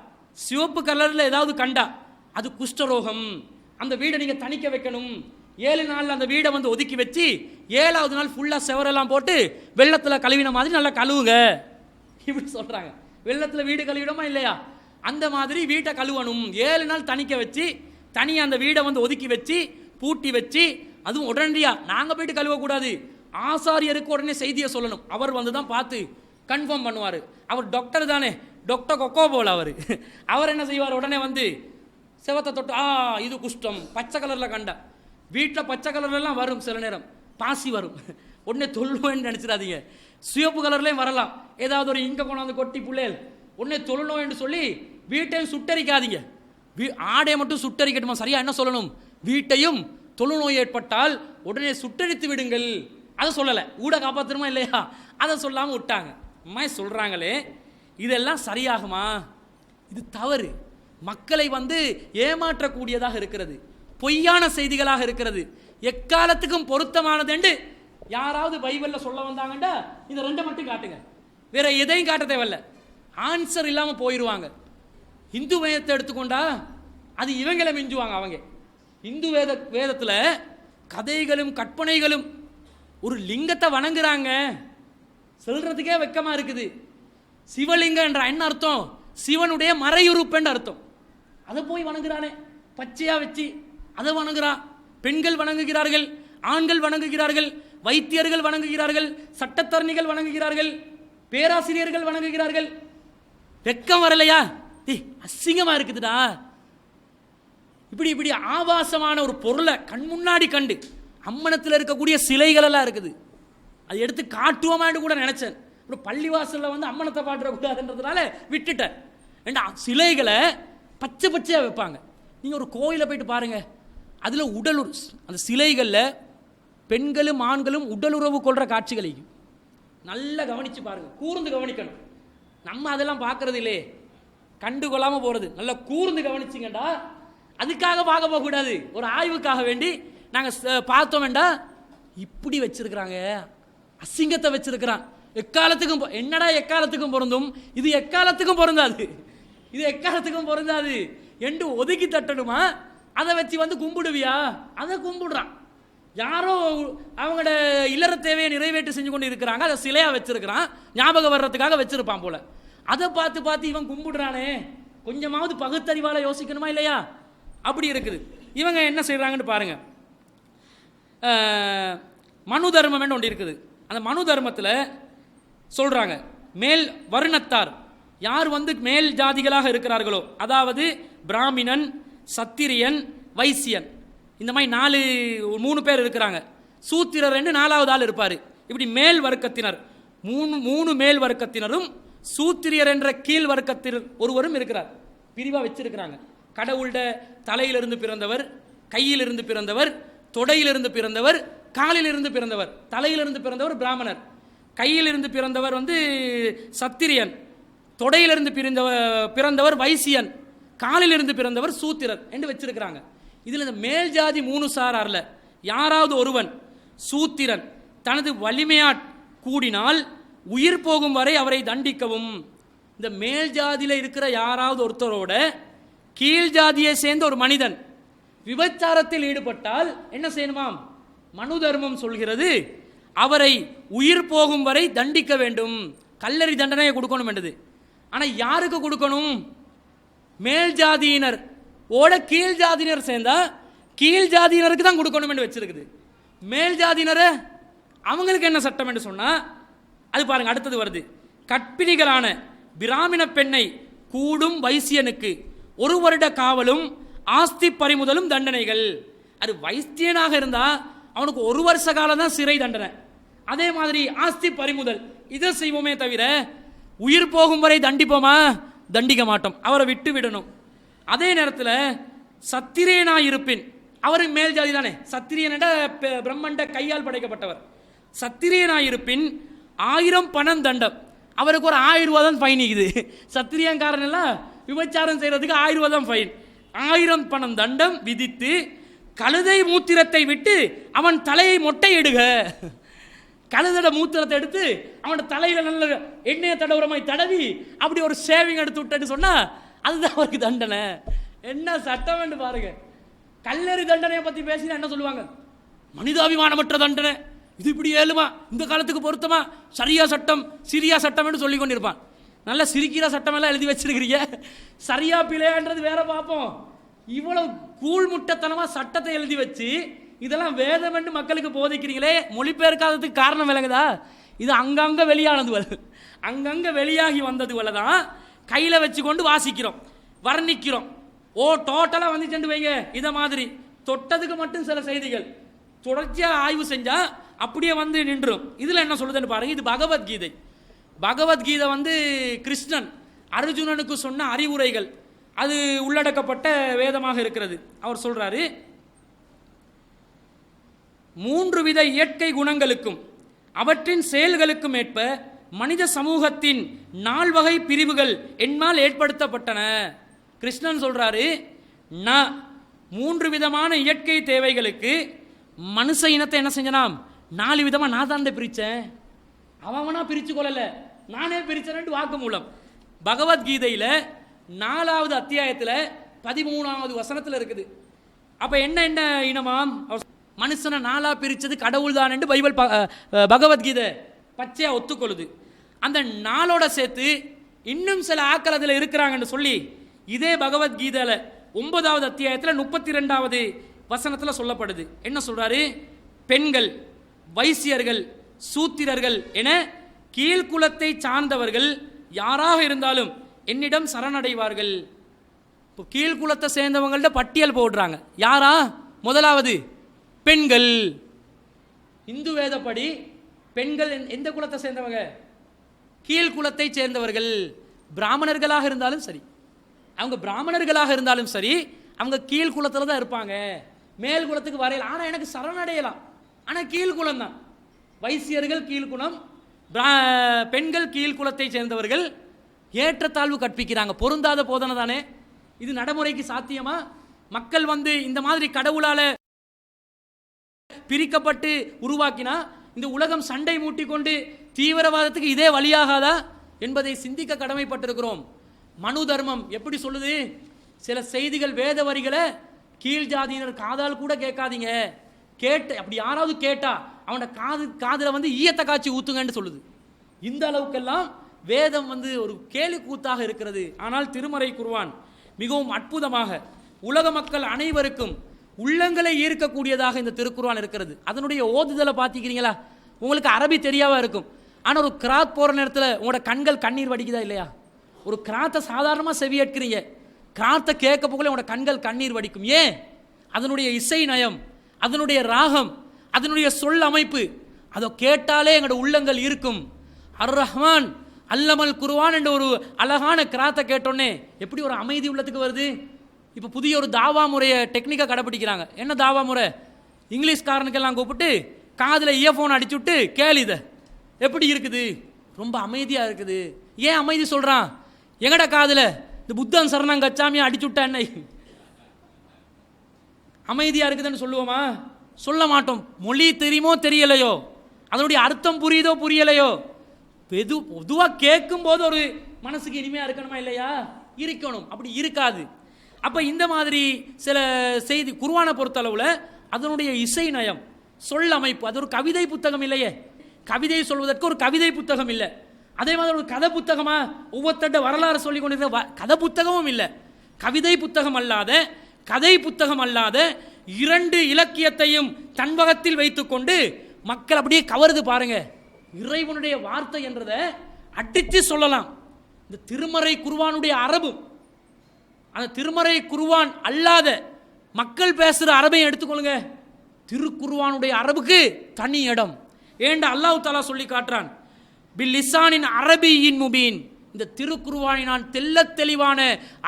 சிவப்பு கலரில் ஏதாவது கண்டா, அது குஷ்டரோகம். அந்த வீடை நீங்கள் தணிக்க வைக்கணும். 7 நாளில் அந்த வீடை வந்து ஒதுக்கி வச்சு 7ஆவது நாள் ஃபுல்லாக செவரெல்லாம் போட்டு வெள்ளத்தில் கழுவின மாதிரி நல்லா கழுவுங்க இப்படி சொல்கிறாங்க. வெள்ளத்தில் வீடு கழுவிடமா இல்லையா? அந்த மாதிரி வீட்டை கழுவணும். 7 நாள் தணிக்க வச்சு தனியாக அந்த வீடை வந்து ஒதுக்கி வச்சு பூட்டி வச்சு, அதுவும் உடனடியாக நாங்கள் போயிட்டு கழுவக்கூடாது. ஆசாரியருக்கு உடனே செய்தியை சொல்லணும். அவர் வந்து தான் பார்த்து கன்ஃபார்ம் பண்ணுவார். அவர் டாக்டர் தானே, டாக்டர் கொக்கோ போல் அவர் என்ன செய்வார்? உடனே வந்து செவத்தை தொட்டு இது குஷ்டம், பச்சை கலரில் கண்டா. வீட்டில் பச்சை கலர்லாம் வரும், சில நேரம் பாசி வரும், உடனே தொழுநோய்ன்னு நினச்சிடாதீங்க. சிவப்பு கலர்லேயும் வரலாம். ஏதாவது ஒரு இங்க கொண்டாந்து கொட்டி புள்ளையல் உடனே தொழுநோய்ன்னு சொல்லி வீட்டையும் சுட்டரிக்காதீங்க. ஆடையை மட்டும் சுட்டரிக்கட்டுமா? சரியா என்ன சொல்லணும்? வீட்டையும் தொழுநோய் ஏற்பட்டால் உடனே சுட்டரித்து விடுங்கள். அதை சொல்லலை. ஊட காப்பாற்றணுமா இல்லையா? அதை சொல்லாமல் விட்டாங்க. அம்மா சொல்கிறாங்களே, இதெல்லாம் சரியாகுமா? இது தவறு. மக்களை வந்து ஏமாற்றக்கூடியதாக இருக்கிறது, பொய்யான செய்திகளாக இருக்கிறது. எக்காலத்துக்கும் பொருத்தமானது என்று யாராவது பைபிளில் சொல்ல வந்தாங்கண்டா இந்த 2 மட்டும் காட்டுங்க, வேற எதையும் காட்ட தேவையில்ல. ஆன்சர் இல்லாமல் போயிடுவாங்க. இந்து வேதத்தை எடுத்துக்கொண்டா அது இவங்களை மிஞ்சுவாங்க. அவங்க இந்து வேதத்தில் கதைகளும் கற்பனைகளும், ஒரு லிங்கத்தை வணங்குறாங்க, சொல்றதுக்கே வெக்கமா இருக்குது. சிவலிங்கம் என்ற என்ன அர்த்தம்? சிவனுடைய மறையுறுப்பு என்ற அர்த்தம். அதை போய் வணங்குறானே பச்சையா வச்சு, அதை வணங்குறான். பெண்கள் வணங்குகிறார்கள், ஆண்கள் வணங்குகிறார்கள், வைத்தியர்கள் வணங்குகிறார்கள், சட்டத்தரணிகள் வணங்குகிறார்கள், பேராசிரியர்கள் வணங்குகிறார்கள். வெக்கம் வரலையா? அசிங்கமா இருக்குதுடா. இப்படி இப்படி ஆபாசமான ஒரு பொருளை கண் முன்னாடி கண்டு, அம்மனத்தில் இருக்கக்கூடிய சிலைகள் எல்லாம் இருக்குது, அது எடுத்து காட்டுவோமான்னு கூட நினைச்சேன். அப்புறம் பள்ளிவாசலில் வந்து அம்மனத்தை பாட்டுறக்கூடாதுன்றதுனால விட்டுட்டேன். ஏண்டா சிலைகளை பச்சை பச்சையாக வைப்பாங்க. நீங்கள் ஒரு கோயிலை போயிட்டு பாருங்க, அதில் அந்த சிலைகளில் பெண்களும் ஆண்களும் உடலுறவு கொள்கிற காட்சிகளையும் நல்லா கவனித்து பாருங்க, கூர்ந்து கவனிக்கணும். நம்ம அதெல்லாம் பார்க்கறது இல்லையே, கண்டுகொள்ளாமல் போகிறது. நல்லா கூர்ந்து கவனிச்சிங்கண்டா, அதுக்காக பார்க்க போகக்கூடாது, ஒரு ஆய்வுக்காக வேண்டி நாங்கள் பார்த்தோம் வேண்டாம். இப்படி வச்சிருக்கிறாங்க, அசிங்கத்தை வச்சிருக்கிறான். எக்காலத்துக்கும் என்னடா எக்காலத்துக்கும் பொருந்தும், இது எக்காலத்துக்கும் பொருந்தாது, இது எக்காலத்துக்கும் பொருந்தாது என்று ஒதுக்கி தட்டணுமா? அதை வச்சு வந்து கும்பிடுவியா? அதை கும்பிடுறான். யாரோ அவங்களோட இல்லற தேவையை நிறைவேற்றி செஞ்சு கொண்டு இருக்கிறாங்க, அதை சிலையா வச்சிருக்கிறான், ஞாபகம் வர்றதுக்காக வச்சிருப்பான் போல. அதை பார்த்து பார்த்து இவன் கும்பிடுறானே, கொஞ்சமாவது பகுத்தறிவால யோசிக்கணுமா இல்லையா? அப்படி இருக்குது. இவங்க என்ன செய்யறாங்கன்னு பாருங்க. மனு தர்மம் ஒன்று இருக்குது. அந்த மனு தர்மத்தில் சொல்றாங்க, மேல் வருணத்தார் யார் வந்து மேல் ஜாதிகளாக இருக்கிறார்களோ, அதாவது பிராமணன், சத்திரியன், வைசியன், இந்த மாதிரி 3 பேர் இருக்கிறாங்க. சூத்திரர் 4வது ஆள் இருப்பார். இப்படி மேல் வர்க்கத்தினர் 3 மேல் வர்க்கத்தினரும் சூத்திரியர் என்ற கீழ் வர்க்கத்தினர் ஒருவரும் இருக்கிறார். பிரிவாக வச்சிருக்கிறாங்க. கடவுள்ட தலையிலிருந்து பிறந்தவர், கையிலிருந்து பிறந்தவர், தொடையிலிருந்து பிறந்தவர், காலிலிருந்து பிறந்தவர். தலையிலிருந்து பிறந்தவர் பிராமணர், கையிலிருந்து பிறந்தவர் வந்து சத்திரியன், தொடையிலிருந்து பிறந்தவர் வைசியன், காலிலிருந்து பிறந்தவர் சூத்திரர் என்று வச்சிருக்கிறாங்க. இதில் இந்த மேல் ஜாதி 3 சாரார்ல யாராவது ஒருவன் சூத்திரன் தனது வலிமையாட் கூடினால் உயிர் போகும் வரை அவரை தண்டிக்கவும். இந்த மேல் ஜாதியில் இருக்கிற யாராவது ஒருத்தரோட கீழ் ஜாதியை சேர்ந்த ஒரு மனிதன் விபச்சாரத்தில் ஈடுபட்டால் என்ன செய்யணுமாம்? மனு தர்மம் சொல்கிறது, அவரை உயிர் போகும் வரை தண்டிக்க வேண்டும், கல்லறி தண்டனையை கொடுக்கணும் என்றது. ஆனால் யாருக்கு கொடுக்கணும்? மேல் ஜாதியினர் ஓட கீழ் ஜாதியினர் சேர்ந்தா கீழ் ஜாதியினருக்கு தான் கொடுக்கணும் என்று வச்சிருக்குது. மேல் ஜாதியினரை அவங்களுக்கு என்ன சட்டம் என்று சொன்னா, அது பாருங்க அடுத்தது வருது. கற்பிணிகளான பிராமண பெண்ணை கூடும் வைசியனுக்கு 1 வருட காவலும் ஆஸ்தி பறிமுதலும் தண்டனைகள். அது வைத்தியனாக இருந்தா அவனுக்கு 1 வருஷ காலம் தான் சிறை தண்டனை. அதே மாதிரி ஆஸ்தி பறிமுதல் இதை செய்வோமே தவிர உயிர் போகும் வரை தண்டிப்போமா? தண்டிக்க மாட்டோம், அவரை விட்டு விடணும். அதே நேரத்தில் சத்திரியனாயிருப்பின், அவர் மேல் ஜாதி தானே, சத்திரியனிட பிரம்மண்ட கையால் படைக்கப்பட்டவர். சத்திரியனாயிருப்பின் 1000 பணம் தண்டம், அவருக்கு ஒரு 1000 ரூபா தான் ஃபைன் இருக்குது. சத்திரியங்காரன் எல்லாம் விபச்சாரம் செய்யறதுக்கு 1000 ரூபா தான் ஃபைன். 1000 பணம் தண்டம் விதித்து கழுதை மூத்திரத்தை விட்டு அவன் தலையை மொட்டையிடுக. கழுதோட மூத்திரத்தை எடுத்து அவனோட தலையில நல்ல எண்ணெயை தடவுறமாய் தடவி அப்படி ஒரு ஷேவிங் எடுத்து விட்டேன்னு சொன்னா அதுதான் அவருக்கு தண்டனை. என்ன சட்டம் என்று பாருங்க. கல்லறி தண்டனையை பத்தி பேசினா என்ன சொல்லுவாங்க? மனிதாபிமானமற்ற தண்டனை, இது இப்படி ஏழுமா, இந்த காலத்துக்கு பொருத்தமா, சரியா சட்டம் சிரியா சட்டம் என்று சொல்லி கொண்டிருப்பான். நல்லா சிரிக்கிற சட்டம் எல்லாம் எழுதி வச்சிருக்கிறீங்க, சரியா பிழையான்றது வேற பார்ப்போம். இவ்வளவு கூழ்முட்டத்தனமா சட்டத்தை எழுதி வச்சு இதெல்லாம் வேதம் என்று மக்களுக்கு போதிக்கிறீங்களே, மொழிபெயர்க்காததுக்கு காரணம் விளங்குதா? இது அங்கங்க வெளியானது, அங்கங்க வெளியாகி வந்தது தான் கையில வச்சு கொண்டு வாசிக்கிறோம், வர்ணிக்கிறோம். ஓ டோட்டலா வந்துச்சு வைங்க. இதை மாதிரி தொட்டதுக்கு மட்டும் சில செய்திகள் தொடர்ச்சியாக ஆய்வு செஞ்சா அப்படியே வந்து நின்றும். இதுல என்ன சொல்லுதுன்னு பாருங்க. இது பகவத்கீதை. பகவத்கீதை வந்து கிருஷ்ணன் அர்ஜுனனுக்கு சொன்ன அறிவுரைகள் அது உள்ளடக்கப்பட்ட வேதமாக இருக்கிறது. அவர் சொல்றாரு, 3 வித இயற்கை குணங்களுக்கும் அவற்றின் செயல்களுக்கும் ஏற்ப மனித சமூகத்தின் 4 வகை பிரிவுகள் என்னால் ஏற்படுத்தப்பட்டன. கிருஷ்ணன் சொல்றாரு, நான் 3 விதமான இயற்கை தேவைகளுக்கு மனுஷ இனத்தை என்ன செஞ்சனாம் 4 விதமா நான் தான் பிரிச்சேன். அவனா பிரிச்சு கொள்ளல, நானே பிரிச்சேன் வாக்கு மூலம். பகவத்கீதையில 4வது அத்தியாயத்தில் 13வது வசனத்தில் இருக்குது. அப்ப என்ன என்ன இனமாம்? மனுஷனை 4ஆ பிரிச்சது கடவுள் தான் என்று பைபிள் பகவத்கீதை பச்சையா ஒத்துக்கொள்ளுது. அந்த 4ஓட சேர்த்து இன்னும் சில ஆக்கள் அதில் இருக்கிறாங்கன்னு சொல்லி இதே பகவத்கீதையில 9வது அத்தியாயத்தில் 32வது வசனத்தில் சொல்லப்படுது. என்ன சொல்றாரு? பெண்கள், வைசியர்கள், சூத்திரர்கள் என கீழ்குலத்தை சார்ந்தவர்கள் யாராக இருந்தாலும் என்னிடம் சரணடைவார்கள். இப்போ கீழ்குலத்தை சேர்ந்தவங்கள்ட்ட பட்டியல் போடுறாங்க. யாரா? முதலாவது பெண்கள். இந்து வேதப்படி பெண்கள் எந்த குலத்தை சேர்ந்தவங்க? கீழ்குலத்தை சேர்ந்தவர்கள். பிராமணர்களாக இருந்தாலும் சரி, அவங்க பிராமணர்களாக இருந்தாலும் சரி, அவங்க கீழ்குலத்தில் தான் இருப்பாங்க, மேல் குலத்துக்கு வரையல. ஆனால் எனக்கு சரணடையலாம், ஆனால் கீழ்குலம் தான். வைசியர்கள் கீழ்குலம், பெண்கள் கீழ்குலத்தை சேர்ந்தவர்கள். ஏற்றத்தாழ்வு கற்பிக்கிறாங்க. பொருந்தாத போதனை தானே இது. நடைமுறைக்கு சாத்தியமா? மக்கள் இந்த மாதிரி கடவுளால பிரிக்கப்பட்டு உருவாக்கினா இந்த உலகம் சண்டை மூட்டிக்கொண்டு தீவிரவாதத்துக்கு இதே வழியாகாதா என்பதை சிந்திக்க கடமைப்பட்டிருக்கிறோம். மனு தர்மம் எப்படி சொல்லுது? சில செய்திகள், வேத வரிகளை கீழ் ஜாதியினர் காதால் கூட கேட்காதீங்க, கேட்டு அப்படி யாராவது கேட்டா அவனோட காதுல ஈயத்தை காய்ச்சி ஊத்துங்கன்னு சொல்லுது. இந்த அளவுக்கெல்லாம் வேதம் ஒரு கேலி கூத்தாக இருக்கிறது. ஆனால் திருமறை குர்ஆன் மிகவும் அற்புதமாக உலக மக்கள் அனைவருக்கும் உள்ளங்களை ஈர்க்கக்கூடியதாக இந்த திருக்குர்ஆன் இருக்கிறது. அதனுடைய ஓதுதலை பார்த்துக்கிறீங்களா? உங்களுக்கு அரபி தெரியாவா இருக்கும், ஆனால் ஒரு கிராத் போகிற நேரத்தில் உங்களோட கண்கள் கண்ணீர் வடிக்குதா இல்லையா? ஒரு கிராத்தை சாதாரணமாக செவியேற்கிறீங்க, கிராத்தை கேட்க போகல உங்களோட கண்கள் கண்ணீர் வடிக்கும். ஏன்? அதனுடைய இசை நயம், அதனுடைய ராகம், அதனுடைய சொல் அமைப்பு, அதை கேட்டாலே எங்களோட உள்ளங்கள் இருக்கும். அர் ரஹ்மான் அல்லமல் குர்ஆன் என்ற ஒரு அழகான கிராத்தை கேட்டோன்னே எப்படி ஒரு அமைதி உள்ளத்துக்கு வருது. இப்போ புதிய ஒரு தாவா முறையை டெக்னிக்காக கடைப்பிடிக்கிறாங்க. என்ன தாவா முறை? இங்கிலீஷ்காரனுக்கெல்லாம் கூப்பிட்டு காதில் இயர்ஃபோன் அடிச்சுட்டு கேளு, இதை எப்படி இருக்குது, ரொம்ப அமைதியாக இருக்குது. ஏன் அமைதி சொல்கிறான்? எங்கட காதில் இந்த புத்தன் சரணம் கச்சாமியை அடிச்சுட்டா என்ன அமைதியாக இருக்குதுன்னு சொல்லுவோமா? சொல்ல மாட்டோம். மொழி தெரியுமோ தெரியலையோ, அதனுடைய அர்த்தம் புரியுதோ புரியலையோ, பொதுவாக கேட்கும் போது ஒரு மனசுக்கு இனிமையாக இருக்கணுமா இல்லையா? இருக்கணும். அப்படி இருக்காது. அப்போ இந்த மாதிரி சில செய்தி குர்ஆனை பொறுத்தளவில் அதனுடைய இசை நயம், சொல் அமைப்பு, அது ஒரு கவிதை புத்தகம் இல்லையே. கவிதை சொல்வதற்கு ஒரு கவிதை புத்தகம் இல்லை. அதே மாதிரி ஒரு கதை புத்தகமா ஒவ்வொருத்தட்ட வரலாறு சொல்லி கொண்டிருக்கிற கதை புத்தகமும் இல்லை. கவிதை புத்தகம் அல்லாத, கதை புத்தகம் அல்லாத இரண்டு இலக்கியத்தையும் தன்வகத்தில் வைத்துக்கொண்டு மக்கள் அப்படியே கவருது பாருங்க. இறைவனுடைய வார்த்தை என்றதை அடித்து சொல்லலாம். இந்த திருமறை குர்ஆனுடைய அரபு, அந்த திருமறை குர்ஆன் அல்லாத மக்கள் பேசுகிற அரபையும் எடுத்துக்கொள்ளுங்க. திருக்குர்ஆனுடைய அரபுக்கு தனி இடம். ஏண்ட அல்லாஹ் தஆலா சொல்லி காட்டுறான், பில் லிசானின் அரபியின் முபீன். இந்த திருக்குர்ஆனை நான் தெல்ல தெளிவான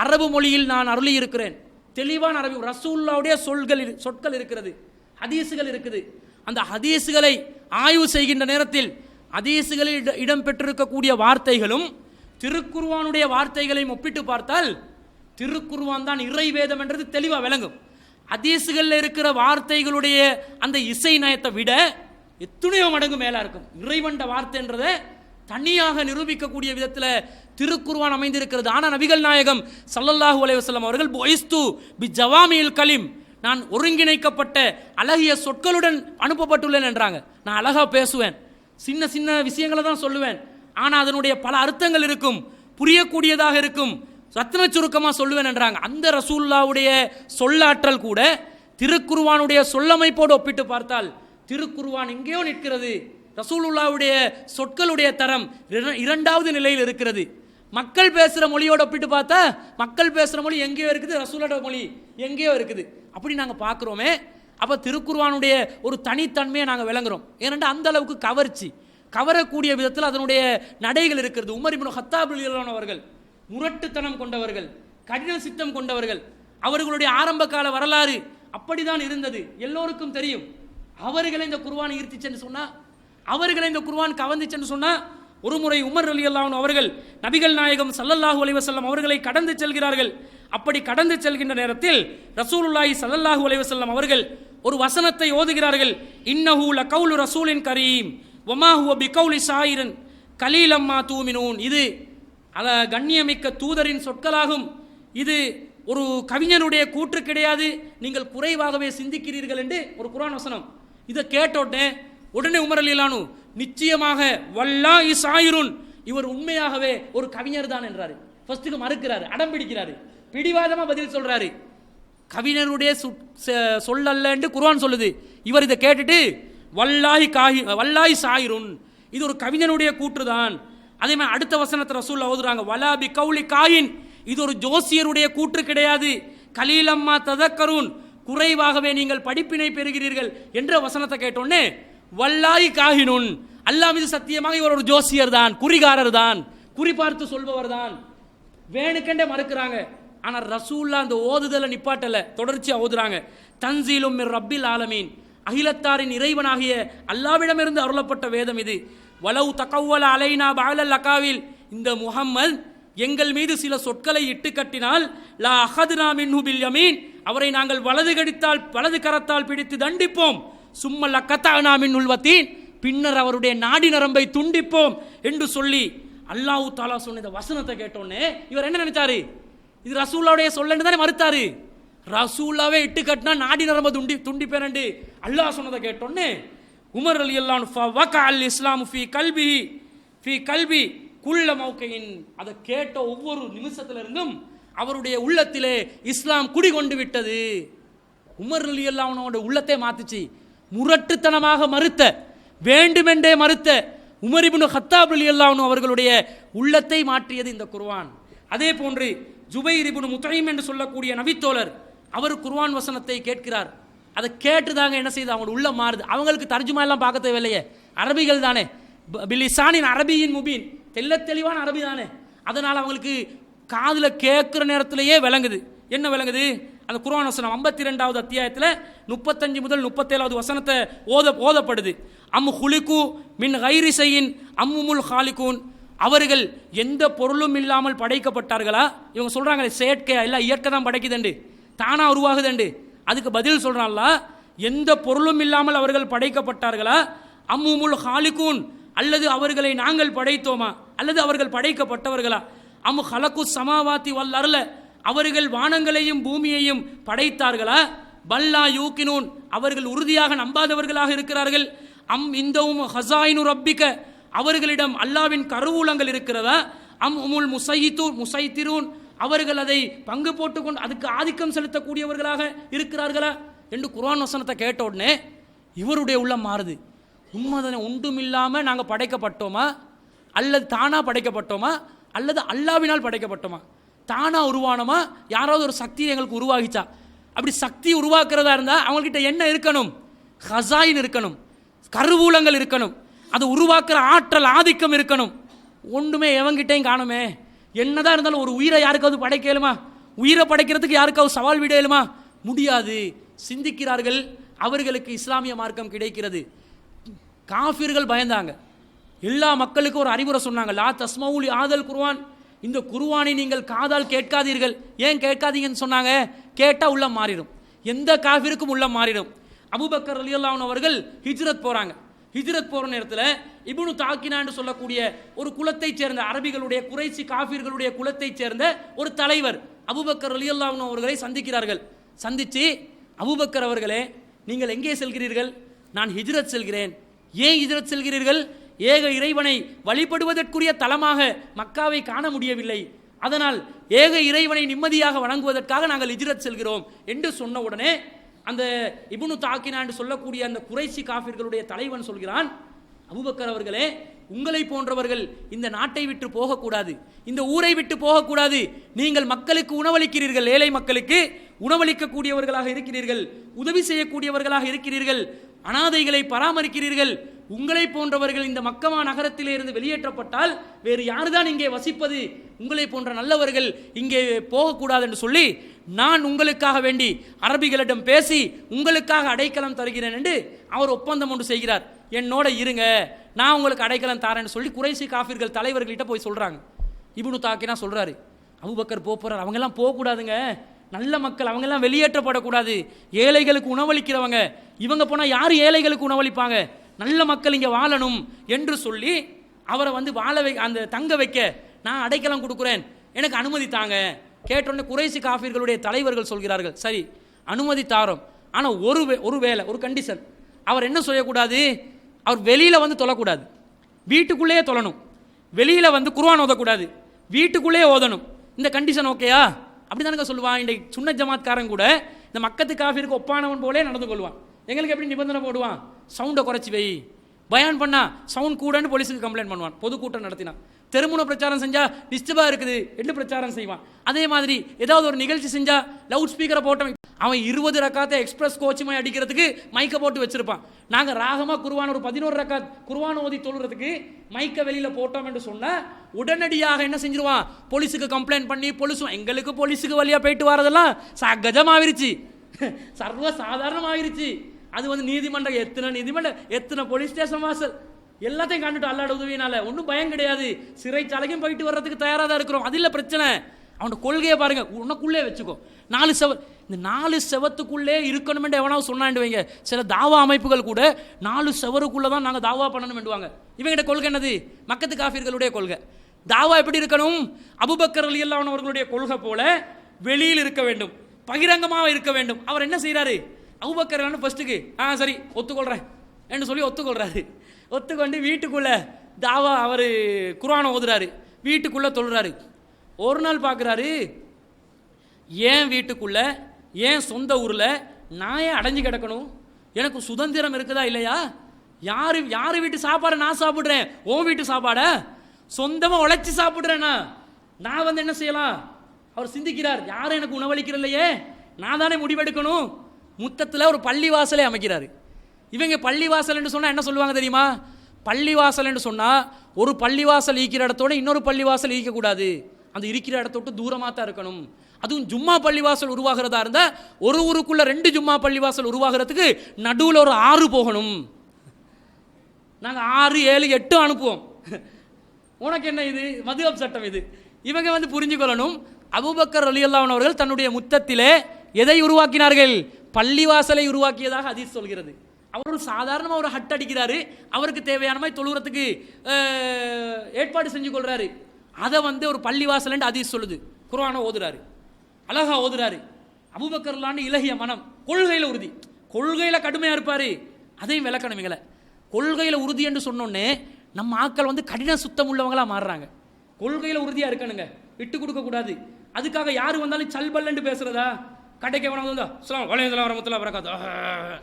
அரபு மொழியில் நான் அருளி இருக்கிறேன். தெளிவான அரபி, ரசூலுல்லாஹ்வுடைய சொற்கள் இருக்கிறது, ஹதீஸுகள் இருக்குது. அந்த ஹதீஸுகளை ஆய்வு செய்கின்ற நேரத்தில் ஹதீஸுகளில் இடம்பெற்றிருக்கக்கூடிய வார்த்தைகளும் திருக்குர்ஆனுடைய வார்த்தைகளையும் ஒப்பிட்டு பார்த்தால் திருக்குர்ஆன் தான் இறை வேதம் என்றது தெளிவாக விளங்கும். ஹதீஸுகளில் இருக்கிற வார்த்தைகளுடைய அந்த இசை நயத்தை விட எத்தனையோ மடங்கு மேலா இருக்கும். இறைவண்ட வார்த்தை என்றதை தனியாக நிரூபிக்கக்கூடிய விதத்தில் திருக்குர்ஆன் அமைந்திருக்கிறது. ஆனால் நபிகள் நாயகம் ஸல்லல்லாஹு அலைஹி வஸல்லம் அவர்கள் பொய்ஸ்து பி ஜவாமில் கலிம், நான் ஒருங்கிணைக்கப்பட்ட அழகிய சொற்களுடன் அனுப்பப்பட்டுள்ளேன் என்றாங்க. நான் அழகா பேசுவேன், சின்ன சின்ன விஷயங்களை தான் சொல்லுவேன், ஆனால் அதனுடைய பல அர்த்தங்கள் இருக்கும், புரியக்கூடியதாக இருக்கும், ரத்ன சுருக்கமாக சொல்லுவேன் என்றாங்க. அந்த ரசூலுல்லாஹ்வுடைய சொல்லாற்றல் கூட திருக்குர்ஆனுடைய சொல்லமைப்போடு ஒப்பிட்டு பார்த்தால் திருக்குர்ஆன் எங்கேயோ நிற்கிறது. ரசூலுல்லாஹ்வுடைய சொற்களுடைய தரம் இரண்டாவது நிலையில் இருக்கிறது. மக்கள் பேசுகிற மொழியோடு ஒப்பிட்டு பார்த்தா மக்கள் பேசுகிற மொழி எங்கேயோ இருக்குது, ரசூலோட மொழி எங்கேயோ இருக்குது. அப்படி நாங்கள் பார்க்குறோமே. அப்போ திருக்குர்ஆனுடைய ஒரு தனித்தன்மையை நாங்கள் விளங்குறோம். ஏனென்றால் அந்த அளவுக்கு கவர்ச்சி, கவரக்கூடிய விதத்தில் அதனுடைய நடைகள் இருக்கிறது. உமர் இப்னு கத்தாப் ரலியல்லாஹு அவர்கள் முரட்டுத்தனம் கொண்டவர்கள், கடின சித்தம் கொண்டவர்கள். அவர்களுடைய ஆரம்ப கால வரலாறு அப்படிதான் இருந்தது, எல்லோருக்கும் தெரியும். அவர்களை இந்த குர்ஆன் ஈர்த்திச்சென்று சொன்னா, அவர்களை இந்த குர்ஆன் கவர்ந்துச்சென்று சொன்னா, ஒரு முறை உமர் ரலியல்லாஹு அன்ஹு அவர்கள் நபிகள் நாயகம் ஸல்லல்லாஹு அலைஹி வஸல்லம் அவர்களை கடந்து செல்கிறார்கள். அப்படி கடந்து செல்கின்ற நேரத்தில் ரசூலுல்லாஹி ஸல்லல்லாஹு அலைஹி வஸல்லம் அவர்கள் ஒரு வசனத்தை ஓதுகிறார்கள். இன்னஹு லகவுலு ரசூலின் கரீம் வமா ஹுவ பிகவுலி ஷாயிரின் கலீலம்மா தூமினூன். இது கண்ணியமிக்க தூதரின் சொற்களாகும், இது ஒரு கவிஞனுடைய கூற்று கிடையாது, நீங்கள் குறைவாகவே சிந்திக்கிறீர்கள் என்று ஒரு குர்ஆன் வசனம். இதை கேட்டோடனே உடனே உமர் ரலியல்லாஹு அன்ஹு நிச்சயமாக வல்லாஹி ஷாயிருன், இவர் உண்மையாகவே ஒரு கவிஞர் தான் என்றாரு. ஃபர்ஸ்ட்டுக்கு மறுக்கிறாரு, அடம் பிடிக்கிறாரு, பிடிவாதமாக பதில் சொல்றாரு. கவிஞருடைய சொல்லல்ல என்று குர்ஆன் சொல்லுது. இவர் இதை கேட்டுட்டு வல்லாஹி ஷாயிருன், இது ஒரு கவிஞனுடைய கூற்றுதான், அதே மாதிரி அடுத்த வசனத்தை ரசூல் ஓதுறாங்க, வலா பி கௌலி காயின், இது ஒரு ஜோசியருடைய கூற்று கிடையாது, கலீலம்மா ததக்கரூன், குறைவாகவே நீங்கள் படிப்பினை பெறுகிறீர்கள் என்ற வசனத்தை கேட்டோன்னே வல்லாய் காஹினுன், அல்லாஹ் மீது சத்தியமாக இவர் ஒரு ஜோசியர் தான், குறிகாரர் தான், குறிபார்த்து சொல்பவர் தான், வேணுக்கண்டே மறுக்கிறாங்க. ஆனால் ரசூல்லா அந்த ஓதுதலை நிப்பாட்டல, தொடர்ச்சியா ஓதுறாங்க, தன்சீலும் மிர் ரப்பில் ஆலமீன், அகிலத்தாரின் இறைவனாகிய அல்லாவிடமிருந்து அருளப்பட்ட வேதம் இது. வலவு தகவல அலைனா பாலல் அகாவில், இந்த முஹம்மது எங்கள் மீது சில சொற்களை இட்டு கட்டினால் லா அஹதுனா மின்ஹு பில் யமீன், அவரை நாங்கள் வலது கரத்தால் பிடித்து தண்டிப்போம், சும்மல் லக்கத்தனா மின்ஹுல் வதீன், பின்னர் அவருடைய நாடி நரம்பை துண்டிப்போம் என்று சொல்லி அல்லாஹ் தஆலா சொன்ன இந்த வசனத்தை கேட்டோன்னே இவர் என்ன நினைச்சாரு, இது ரசூலுல்லாஹ்வுடைய சொல்லன்னு தானே மறுத்தாரு. ரசூலுல்லாஹ்வே இட்டு கட்டினா நாடி நரம்பை துண்டிப்பேன் அல்லாஹ் சொன்னதை கேட்டோன்னே உமர் ரலியல்லாஹு அன்ஹு ஃபவக அல் இஸ்லாமு ஃபீ கல்பி குல்ல மௌகையின், அதை கேட்ட ஒவ்வொரு நிமிஷத்திலிருந்தும் அவருடைய உள்ளத்திலே இஸ்லாம் குடிகொண்டு விட்டது. உமர் ரலியல்லாஹு அன்ஹுவோட உள்ளத்தை மாத்துச்சு. முரட்டுத்தனமாக மறுத்த, வேண்டுமென்றே மறுத்த உமர் இப்னு கத்தாப் ரலியல்லாஹு அன்ஹு அவர்களுடைய உள்ளத்தை மாற்றியது இந்த குர்ஆன். அதே போன்று ஜுபைர் இப்னு முத்தைம் என்று சொல்லக்கூடிய நபித்தோழர், அவர் குர்ஆன் வசனத்தை கேட்கிறார். அதை கேட்டுதாங்க என்ன செய்யுது, அவங்களோட உள்ள மாறுது. அவங்களுக்கு தர்ஜுமா எல்லாம் பார்க்க தேவையில்லையே, அரபிகள் தானே, பிலிசானின் அரபியின் முபீன், தெல்ல தெளிவான அரபி தானே, அதனால் அவங்களுக்கு காதில் கேட்குற நேரத்திலேயே விளங்குது. என்ன விளங்குது, அந்த குர்ஆன் வசனம் 52வது அத்தியாயத்தில் 35 முதல் 37வது வசனத்தை ஓதப்படுது. ஹுலிகு மின் கைரி செய்யின் அம்முல் ஹாலிகூன், அவர்கள் எந்த பொருளும் இல்லாமல் படைக்கப்பட்டார்களா? இவங்க சொல்றாங்க செயற்கை எல்லாம் இயற்கை தான் படைக்குதுண்டு, தானா உருவாகுதுண்டு. அதுக்கு பதில் சொல்றான்ல, எந்த பொருளும் இல்லாமல் அவர்கள் படைக்கப்பட்டார்களா? அம்முல் ஹாலிகூன், அல்லது அவர்களை நாங்கள் படைத்தோமா, அல்லது அவர்கள் படைக்கப்பட்டவர்களா? ஹலகு சமாவாத்தி வல் அர்ல, அவர்கள் வானங்களையும் பூமியையும் படைத்தார்களா? பல்லா யூகினூன், அவர்கள் உறுதியாக நம்பாதவர்களாக இருக்கிறார்கள். இந்தவும் ஹசாயினு ரப்பிக்க, அவர்களிடம் அல்லாவின் கருவூலங்கள் இருக்கிறதா? உமுல் முசைத்திரூன், அவர்கள் அதை பங்கு போட்டுக்கொண்டு அதுக்கு ஆதிக்கம் செலுத்தக்கூடியவர்களாக இருக்கிறார்களா என்று குர்ஆன் வசனத்தை கேட்ட உடனே இவருடைய உள்ளம் மாறுது. உண்மைதானே, ஒன்றும் இல்லாமல் நாங்கள் படைக்கப்பட்டோமா, அல்லது தானா படைக்கப்பட்டோமா, அல்லது அல்லாவினால் படைக்கப்பட்டோமா? தானா உருவானோமா, யாராவது ஒரு சக்தி எங்களுக்கு உருவாகிச்சா? அப்படி சக்தி உருவாக்குறதா இருந்தால் அவங்ககிட்ட என்ன இருக்கணும்? ஹசாயின் இருக்கணும், கருவூலங்கள் இருக்கணும், அதை உருவாக்குற ஆற்றல் ஆதிக்கம் இருக்கணும். ஒன்றுமே எவங்கிட்டையும் காணுமே. என்னதான் இருந்தாலும் ஒரு உயிரை யாருக்காவது படைக்க இயலுமா? உயிரை படைக்கிறதுக்கு யாருக்காவது சவால் விட இயலுமா? முடியாது. சிந்திக்கிறார்கள், அவர்களுக்கு இஸ்லாமிய மார்க்கம் கிடைக்கிறது. காஃபிர்கள் பயந்தாங்க, எல்லா மக்களுக்கும் ஒரு அறிவுரை சொன்னாங்க, லா தஸ்மவுலி ஆதல் குர்ஆன், இந்த குர்ஆனை நீங்கள் காதால் கேட்காதீர்கள். ஏன் கேட்காதீங்கன்னு சொன்னாங்க? கேட்டால் உள்ளம் மாறிடும், எந்த காஃபிருக்கும் உள்ளம் மாறிடும். அபூபக்கர் ரலியல்லாஹு அன்ஹு அவர்கள் ஹிஜ்ரத் போறாங்க. ஹிஜ்ரத் போகிற நேரத்தில் இப்னு தாக்கினா என்று சொல்லக்கூடிய ஒரு குலத்தைச் சேர்ந்த அரபிகளுடைய குறைசி காஃபிர்களுடைய குலத்தைச் சேர்ந்த ஒரு தலைவர் அபூபக்கர் ரலியல்லாஹு அன்ஹு அவர்களை சந்திக்கிறார்கள். சந்தித்து, அபூபக்கர் அவர்களே, நீங்கள் எங்கே செல்கிறீர்கள்? நான் ஹிஜ்ரத் செல்கிறேன். ஏன் ஹிஜ்ரத் செல்கிறீர்கள்? ஏக இறைவனை வழிபடுவதற்குரிய தலமாக மக்காவை காண முடியவில்லை, அதனால் ஏக இறைவனை நிம்மதியாக வணங்குவதற்காக நாங்கள் ஹிஜ்ரத் செல்கிறோம் என்று சொன்ன உடனே அந்த இப்னு தாக்கினா என்று சொல்லக்கூடிய அந்த குறைசி காஃபிர்களுடைய தலைவன் சொல்கிறான், அபூபக்கர் அவர்களே, உங்களை போன்றவர்கள் இந்த நாட்டை விட்டு போகக்கூடாது, இந்த ஊரை விட்டு போகக்கூடாது. நீங்கள் மக்களுக்கு உணவளிக்கிறீர்கள், ஏழை மக்களுக்கு உணவளிக்கக்கூடியவர்களாக இருக்கிறீர்கள், உதவி செய்யக்கூடியவர்களாக இருக்கிறீர்கள், அனாதைகளை பராமரிக்கிறீர்கள். உங்களை போன்றவர்கள் இந்த மக்கமா நகரத்திலே இருந்து வெளியேற்றப்பட்டால் வேறு யாருதான் இங்கே வசிப்பது? உங்களை போன்ற நல்லவர்கள் இங்கே போகக்கூடாது என்று சொல்லி நான் உங்களுக்காக வேண்டி அரபிகளிடம் பேசி உங்களுக்காக அடைக்கலம் தருகிறேன் என்று அவர் ஒப்பந்தம் ஒன்று செய்கிறார். என்னோட இருங்க, நான் உங்களுக்கு அடைக்கலம் தரேன்னு சொல்லி குறைசி காஃபிர்கள் தலைவர்கள்கிட்ட போய் சொல்றாங்க. இப்னு தாக்கினா சொல்றாரு, அபூபக்கர் போறார், அவங்கெல்லாம் போகக்கூடாதுங்க, நல்ல மக்கள், அவங்கெல்லாம் வெளியேற்றப்படக்கூடாது, ஏழைகளுக்கு உணவளிக்கிறவங்க, இவங்க போனால் யார் ஏழைகளுக்கு உணவளிப்பாங்க? நல்ல மக்கள் இங்கே வாழணும் என்று சொல்லி அவரை அந்த தங்க வைக்க நான் அடைக்கலம் கொடுக்குறேன், எனக்கு அனுமதி தாங்க. கேட்டோடனே குறைசி காஃபிர்களுடைய தலைவர்கள் சொல்கிறார்கள், சரி அனுமதி தாரோம், ஆனால் ஒரு கண்டிஷன், அவர் என்ன செய்யக்கூடாது? அவர் வெளியில் தொழக்கூடாது, வீட்டுக்குள்ளேயே தொழணும், வெளியில் குர்ஆன் ஓதக்கூடாது, வீட்டுக்குள்ளேயே ஓதணும். இந்த கண்டிஷன் ஓகேயா? அப்படி தானே சொல்லுவான். இன்றைக்கு சுன்னத் ஜமாத்காரன் கூட இந்த மக்கத்து காஃபிருக்கு ஒப்பானவன் போலே நடந்து கொள்வான். எங்களுக்கு எப்படி நிபந்தனை போடுவான்? சவுண்டை குறைச்சி வை, பயான் பண்ணா சவுண்ட் கூடன்னு போலீஸுக்கு கம்ப்ளைண்ட் பண்ணுவான். பொதுக்கூட்டம் நடத்தினா தெருமுனை பிரச்சாரம் செஞ்சா டிஸ்டர்பா இருக்குது என்று பிரச்சாரம் செய்வான். அதே மாதிரி ஏதாவது ஒரு நிகழ்ச்சி செஞ்சா லவுட் ஸ்பீக்கரை போட்டோம், அவன் 20 ரக்காத்தை எக்ஸ்பிரஸ் கோச்சுமாய் அடிக்கிறதுக்கு மைக்கை போட்டு வச்சிருப்பான். நாங்கள் ராகமா குர்ஆன் ஒரு 11 ரக்காத் குர்ஆன் ஓதி தொழுறதுக்கு மைக்கை வெளியில போட்டோம் என்று சொன்னா உடனடியாக என்ன செஞ்சிருவான், போலீஸுக்கு கம்ப்ளைண்ட் பண்ணி போலீஸும் எங்களுக்கு போலீஸுக்கு வழியா போயிட்டு வரதெல்லாம் கஜமாவிருச்சு, சர்வ சாதாரணமாகிருச்சு. அது வந்து நீதிமன்றம் எத்தனை போலீஸ் ஸ்டேஷன் வாசல் எல்லாத்தையும் கண்டுட்டு அல்லாட உதவியினால ஒன்றும் பயம் கிடையாது. சிறைச்சாலைக்கும் போயிட்டு வர்றதுக்கு தயாராக தான் இருக்கிறோம். அது இல்லை பிரச்சனை. அவனோட கொள்கையை பாருங்க, உனக்குள்ளே வச்சுக்கோ. 4 செவ இந்த 4 செவத்துக்குள்ளே இருக்கணும்னு எவனாவது சொன்னாண்டு வைங்க. சில தாவா அமைப்புகள் கூட 4 செவருக்குள்ளே தான் நாங்கள் தாவா பண்ணணும் வேண்டுவாங்க. இவங்கிட்ட கொள்கை என்னது? மக்கத்து காஃபிர்களுடைய கொள்கை. தாவா எப்படி இருக்கணும்? அபூபக்கர் ரலியல்லாஹு அன்ஹு அவர்களுடைய கொள்கை போல வெளியில் இருக்க வேண்டும், பகிரங்கமாக இருக்க வேண்டும். அவர் என்ன செய்யறாரு? அபூபக்கர் ஃபர்ஸ்ட்டுக்கு சரி ஒத்துக்கொள்றேன் என்று சொல்லி ஒத்துக்கொள்றாரு. ஒத்துக்கொண்டு வீட்டுக்குள்ள தாவா அவர் குர்ஆனை ஓதுறாரு, வீட்டுக்குள்ள தொழுறாரு. ஒரு நாள் பார்க்குறாரு, ஏன் வீட்டுக்குள்ள ஏன் சொந்த ஊரில் நான் ஏன் அடைஞ்சு கிடக்கணும்? எனக்கு சுதந்திரம் இருக்குதா இல்லையா? யார் வீட்டு சாப்பாடை நான் சாப்பிட்றேன்? உன் வீட்டு சாப்பாடை சொந்தமாக உழைச்சி சாப்பிட்றேன்னா நான் வந்து என்ன செய்யலாம்? அவர் சிந்திக்கிறார், யாரும் எனக்கு உணவளிக்கிறல்லையே, நான் தானே முடிவெடுக்கணும். முத்தத்தில் ஒரு பள்ளிவாசலே அமைக்கிறாரு. இவங்க பள்ளிவாசல் என்று சொன்னால் என்ன சொல்லுவாங்க தெரியுமா? பள்ளிவாசல் என்று சொன்னால் ஒரு பள்ளிவாசல் ஈக்கிற இடத்தோட இன்னொரு பள்ளிவாசல் ஈக்கக்கூடாது, அந்த இருக்கிற இடத்தோட்டு தூரமாக தான் இருக்கணும். அதுவும் ஜும்மா பள்ளிவாசல் உருவாகிறதா இருந்தால் ஒரு ஊருக்குள்ள 2 ஜும்மா பள்ளிவாசல் உருவாகிறதுக்கு நடுவில் ஒரு 6 போகணும். நாங்கள் 6, 7, 8 அனுப்புவோம். உனக்கு என்ன இது மதுஹப் சட்டம்? இது இவங்க வந்து புரிஞ்சுக்கொள்ளணும். அபூபக்கர் ரலியல்லாஹு அன்ஹு அவர்கள் தன்னுடைய முத்தத்திலே எதை உருவாக்கினார்கள்? பள்ளிவாசலை உருவாக்கியதாக ஹதீஸ் சொல்கிறது. அவர் சாதாரணமாக ஒரு ஹட் அடிக்கிறாரு, அவருக்கு தேவையான மாதிரி தொழுகிறதுக்கு ஏற்பாடு செஞ்சு கொள்றாரு. அதை வந்து ஒரு பள்ளிவாசல் என்று ஹதீஸ் சொல்லுது. குர்ஆனை ஓதுறாரு, அழகா ஓதுறாரு. அபூபக்கர்லான்னு இலகிய மனம், கொள்கையில் உறுதி, கொள்கையில் கடுமையாக இருப்பார். அதையும் விளக்கணுமில்ல. கொள்கையில் உறுதி என்று சொன்னோன்னே நம்ம ஆட்கள் வந்து கடின சுத்தம் உள்ளவங்களா மாறுறாங்க. கொள்கையில் உறுதியாக இருக்கணுங்க, விட்டு கொடுக்கக்கூடாது. அதுக்காக யார் வந்தாலும் சல்பல்லண்டு பேசுறதா? கடைக்கு எவனா வந்தா அஸ்ஸலாமு அலைக்கும் வரஹ்மத்துல்லாஹி வபரகாத்துஹு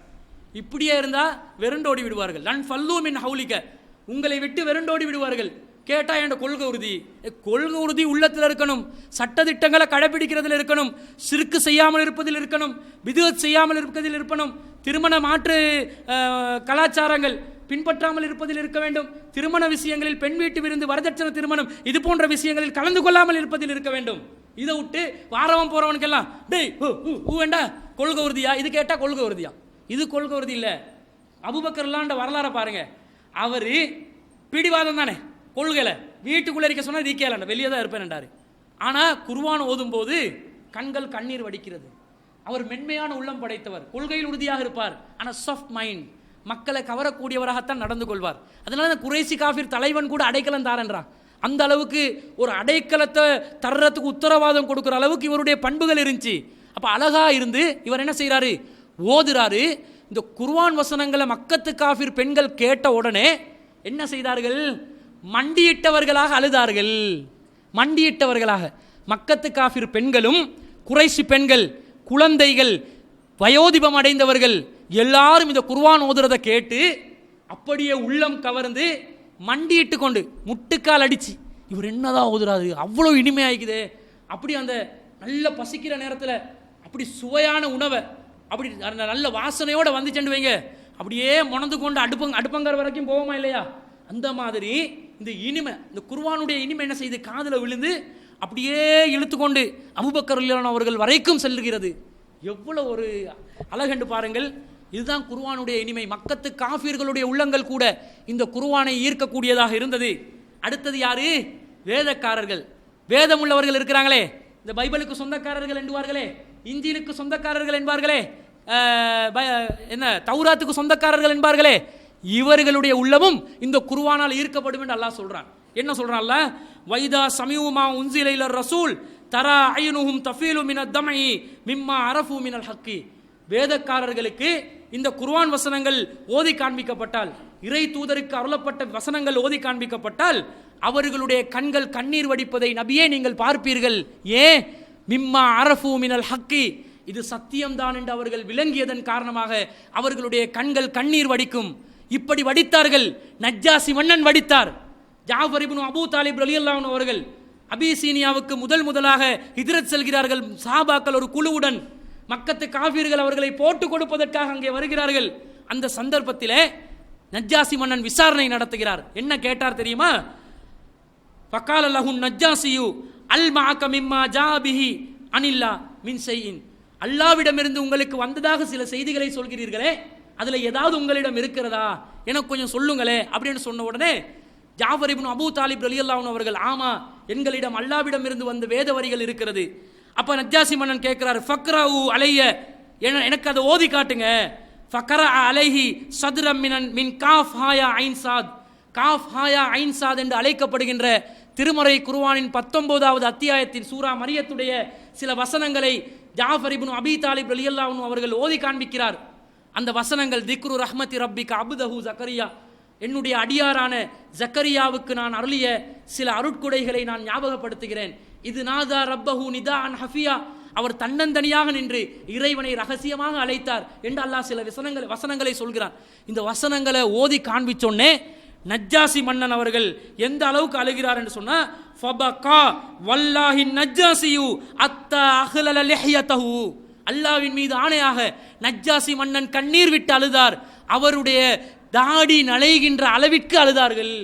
இப்படியே இருந்தால் வெருண்டோடி விடுவார்கள். லன் ஃபல்லூ மின் ஹவுலிக, உங்களை விட்டு வெருண்டோடி விடுவார்கள். கேட்டால் என் கொள்கை உறுதி உள்ளத்தில் இருக்கணும், சட்டதிட்டங்களை கடைபிடிக்கிறதில் இருக்கணும், சிறுக்கு செய்யாமல் இருப்பதில் இருக்கணும், பிதுஅத் செய்யாமல் இருப்பதில் இருக்கணும், திருமண மாற்று கலாச்சாரங்கள் பின்பற்றாமல் இருப்பதில் இருக்க வேண்டும், திருமண விஷயங்களில் பெண் வீட்டு விருந்து, வரதட்சணை திருமணம் இது போன்ற விஷயங்களில் கலந்து கொள்ளாமல் இருப்பதில் இருக்க வேண்டும். இதை விட்டு வாரவன் போறவனுக்கெல்லாம் டேய் வேண்டா கொள்கை உறுதியா? இது கேட்டால் கொள்கை உறுதியா? இது கொள்கை உறுதி இல்லை. அபூபக்கர்லாண்ட வரலாறை பாருங்க. அவர் பிடிவாதம் தானே கொள்கையில், வீட்டுக்குள்ளே இருக்க சொன்னால் ரீக்கேலாண்ட வெளியே தான் இருப்பேன்டாரு. ஆனால் குர்ஆன் ஓதும் போது கண்கள் கண்ணீர் வடிக்கிறது. அவர் மென்மையான உள்ளம் படைத்தவர், கொள்கையில் உறுதியாக இருப்பார். ஆனால் சாஃப்ட் மைண்ட், மக்களை கவரக்கூடியவராகத்தான் நடந்து கொள்வார். அதனால தான் குறைசி காஃபிர் தலைவன் கூட அடைக்கலம் தாரன்றான். அந்த அளவுக்கு ஒரு அடைக்கலத்தை தர்றதுக்கு உத்தரவாதம் கொடுக்குற அளவுக்கு இவருடைய பண்புகள் இருந்துச்சு. அப்போ அழகா இருந்து இவர் என்ன செய்கிறாரு? ஓதுறாரு. இந்த குர்ஆன் வசனங்களை மக்கத்து காஃபிர் பெண்கள் கேட்ட உடனே என்ன செய்தார்கள்? மண்டியிட்டவர்களாக அழுதார்கள். மண்டியிட்டவர்களாக மக்கத்து காஃபிர் பெண்களும் குறைஷி பெண்கள், குழந்தைகள், வயோதிபம் அடைந்தவர்கள் எல்லாரும் இந்த குர்ஆன் ஓதுறதை கேட்டு அப்படியே உள்ளம் கவர்ந்து மண்டியிட்டு கொண்டு முட்டுக்கால் அடிச்சு, இவர் என்னதான் ஓதுறாரு, அவ்வளோ இனிமையாகிக்குது. அப்படி அந்த நல்ல பசிக்கிற நேரத்தில் அப்படி சுவையான உணவை அப்படி நல்ல வாசனையோடு வந்துச்சேன்னு வைங்க, அப்படியே முணந்து கொண்டு அடுப்பங்கர வரைக்கும் போவோமா இல்லையா? அந்த மாதிரி இந்த இனிமை, இந்த குர்ஆனுடைய இனிமை என்ன செய்து காதில் விழுந்து அப்படியே இழுத்துக்கொண்டு அபூபக்கர் ரலியல்லாஹு அன்ஹு அவர்கள் வரைக்கும் செல்லுகிறது. எவ்வளோ ஒரு அழகண்டு பாருங்கள். இதுதான் குர்ஆனுடைய இனிமை. மக்கத்து காஃபிர்களுடைய உள்ளங்கள் கூட இந்த குர்ஆனை ஈர்க்கக்கூடியதாக இருந்தது. அடுத்தது யாரு? வேதக்காரர்கள், வேதம் உள்ளவர்கள் இருக்கிறாங்களே, இந்த பைபிளுக்கு சொந்தக்காரர்கள் என்பார்களே, இஞ்சிலுக்கு சொந்தக்காரர்கள் என்பார்களே, என்ன தௌராத்துக்கு சொந்தக்காரர்கள் என்பார்களே, இவர்களுடைய உள்ளமும் இந்த குர்ஆனால் ஈர்க்கப்படும் என்று அல்லாஹ் சொல்றான். என்ன சொல்றான் அல்லாஹ்? வைதா சமிஉமா உன்சில இலர் ரசூல் தரா அய்னுஹும் தஃபீலு மினத் தம்இ மிம்மா அரஃபு மினல் ஹக்கி. வேதக்காரர்களுக்கு இந்த குர்ஆன் வசனங்கள் ஓதி காண்பிக்கப்பட்டால், இறை தூதருக்கு அருளப்பட்ட வசனங்கள் ஓதி காண்பிக்கப்பட்டால் அவர்களுடைய கண்கள் கண்ணீர் வடிப்பதை நபியே நீங்கள் பார்ப்பீர்கள். ஏன்? மிம்மா அரஃபு மினல் ஹக்கி, இது சத்தியம்தான் என்று அவர்கள் விளங்கியதன் காரணமாக அவர்களுடைய கண்கள் கண்ணீர் வடிக்கும். இப்படி வடித்தார்கள். நஜ்ஜாசி மன்னன் வடித்தார், ஜாஃபர் இப்னு அபூ தாலிப் ரலியல்லாஹு அன்ஹு அவர்கள் அபிசீனியாவுக்கு முதலாக ஹிஜ்ரத் செல்கிறார்கள். சஹாபாக்கள் ஒரு குழுவுடன் மக்கத்து காஃபிர்கள் அவர்களை போட்டு கொடுப்பதற்காக அங்கே வருகிறார்கள். அந்த சந்தர்ப்பத்திலே நஜ்ஜாசி மன்னன் விசாரணை நடத்துகிறார். என்ன கேட்டார் தெரியுமா? ஃபகால லஹு நஜ்ஜாசியு அல் மஅக மிம்மா ஜாபிஹி அனில்லா மின் ஷைஇன். அல்லாஹ்விடமிருந்து உங்களுக்கு வந்ததாக சில செய்திகளை சொல்கிறீர்களே, அதுல ஏதாவது உங்களிடம் இருக்கிறதா, எனக்கு கொஞ்சம் சொல்லுங்களே அப்படின்னு சொன்ன உடனே ஜாஃபர் இப்னு அபூ தாலிப் ரலியல்லாஹு அன்ஹு அவர்கள், ஆமா எங்களிடம் அல்லாஹ்விடம் இருந்து வந்த வேத வரிகள் இருக்கிறது. அப்ப நஜ்ஜாசி மன்னன் கேட்கிறார், ஃபக்ரஉ அலைய, எனக்கு அதை ஓதி காட்டுங்க. ஃபக்ரஅ அலைஹி சத்ரம் மின் காஃப் ஹாயா ஐன் சாத். காஃப் ஹாயா ஐன் சாத் என்று அழைக்கப்படுகின்ற திருமறை குர்ஆனின் 19வது அத்தியாயத்தின் சூரா மரியத்துடைய சில வசனங்களை ஜாஃபர் இப்னு அபீ தாலிப் ரலியல்லாஹு அன்ஹு அவர்கள் ஓதி காண்பிக்கிறார். அந்த வசனங்கள் திக்ரு ரஹ்மத்தி ரப்பிக அப்தஹு ஜக்கரியா, என்னுடைய அடியாரான ஜக்கரியாவுக்கு நான் அருளிய சில அருட்கொடைகளை நான் ஞாபகப்படுத்துகிறேன். இது நாதா ரப்பஹு நிதான் ஹஃபியா, அவர் தன்னந்தனியாக நின்று இறைவனை ரகசியமாக அழைத்தார் என்று அல்லாஹ் சில வசனங்களை சொல்கிறார். இந்த வசனங்களை ஓதி காண்பிச்சோன்னே நஜ்ஜாசி மன்னன் அவர்கள் எந்த அளவுக்கு அழுகிறார் என்று சொன்னா, ஃபபகா வல்லாஹி நஜ்ஜாசியு அத்தா அஹ்லல லிஹ்யதஹு, அல்லாஹ்வின் மீது ஆணையாக நஜ்ஜாசி மன்னன் கண்ணீர் விட்டு அழுதார். அவருடைய தாடி நலைகின்ற அளவிற்கு அழுதார்கள்.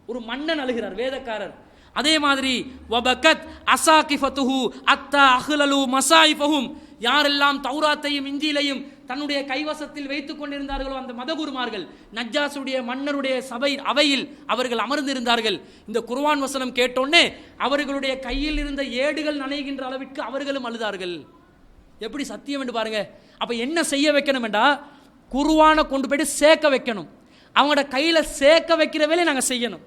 ஒரு மன்னன் அழுகிறார், வேதக்காரர். அதே மாதிரி வபகத் அசாகிஃபதுஹு அத்தா அஹ்லலு மசாயிஃபஹும், யாரெல்லாம் தௌராத்தையும் இஞ்சிலையும் தன்னுடைய கைவசத்தில் வைத்துக் கொண்டிருந்தார்களோ அந்த மதகுருமார்கள் நஜ்ஜாசுடைய மன்னருடைய அவையில் அவர்கள் அமர்ந்திருந்தார்கள். இந்த குர்ஆன் வசனம் கேட்டோன்னே அவர்களுடைய கையில் இருந்த ஏடுகள் நனைகின்ற அளவிற்கு அவர்களும் அழுதார்கள். எப்படி சத்தியம் என்று பாருங்க. அப்ப என்ன செய்ய வைக்கணும் என்றா, குர்ஆனை கொண்டு போயிட்டு சேர்க்க வைக்கணும். அவங்களோட கையில சேர்க்க வைக்கிற வேலையை நாங்கள் செய்யணும்.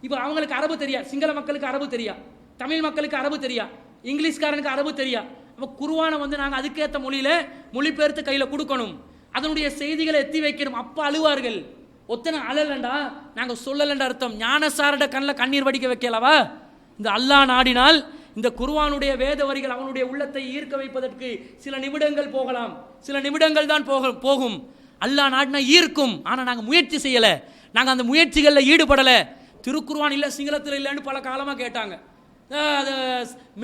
இப்போ அவங்களுக்கு அரபு தெரியா, சிங்கள மக்களுக்கு அரபு தெரியா, தமிழ் மக்களுக்கு அரபு தெரியா, இங்கிலீஷ்காரனுக்கு அரபு தெரியா. அப்போ குர்ஆனை நாங்கள் அதுக்கேற்ற மொழியில மொழிபெயர்த்து கையில் கொடுக்கணும், அதனுடைய செய்திகளை எத்தி வைக்கணும். அப்போ அழுவார்கள். ஒத்தனை அழலண்டா நாங்கள் சொல்லலன்ற அர்த்தம். ஞானசாரட கண்ணில் கண்ணீர் வடிக்க வைக்கலவா? இந்த அல்லாஹ் நாடினால் இந்த குர்ஆனுடைய வேத வரிகள் அவனுடைய உள்ளத்தை ஈர்க்க வைப்பதற்கு சில நிமிடங்கள் போகலாம், சில நிமிடங்கள் தான் போகும். அல்லாஹ் நாடினா ஈர்க்கும். ஆனால் நாங்கள் முயற்சி செய்யலை, நாங்கள் அந்த முயற்சிகளில் ஈடுபடலை. திருக்குர்ஆன் இல்லை, சிங்களத்தில் இல்லைன்னு பல காலமாக கேட்டாங்க. அது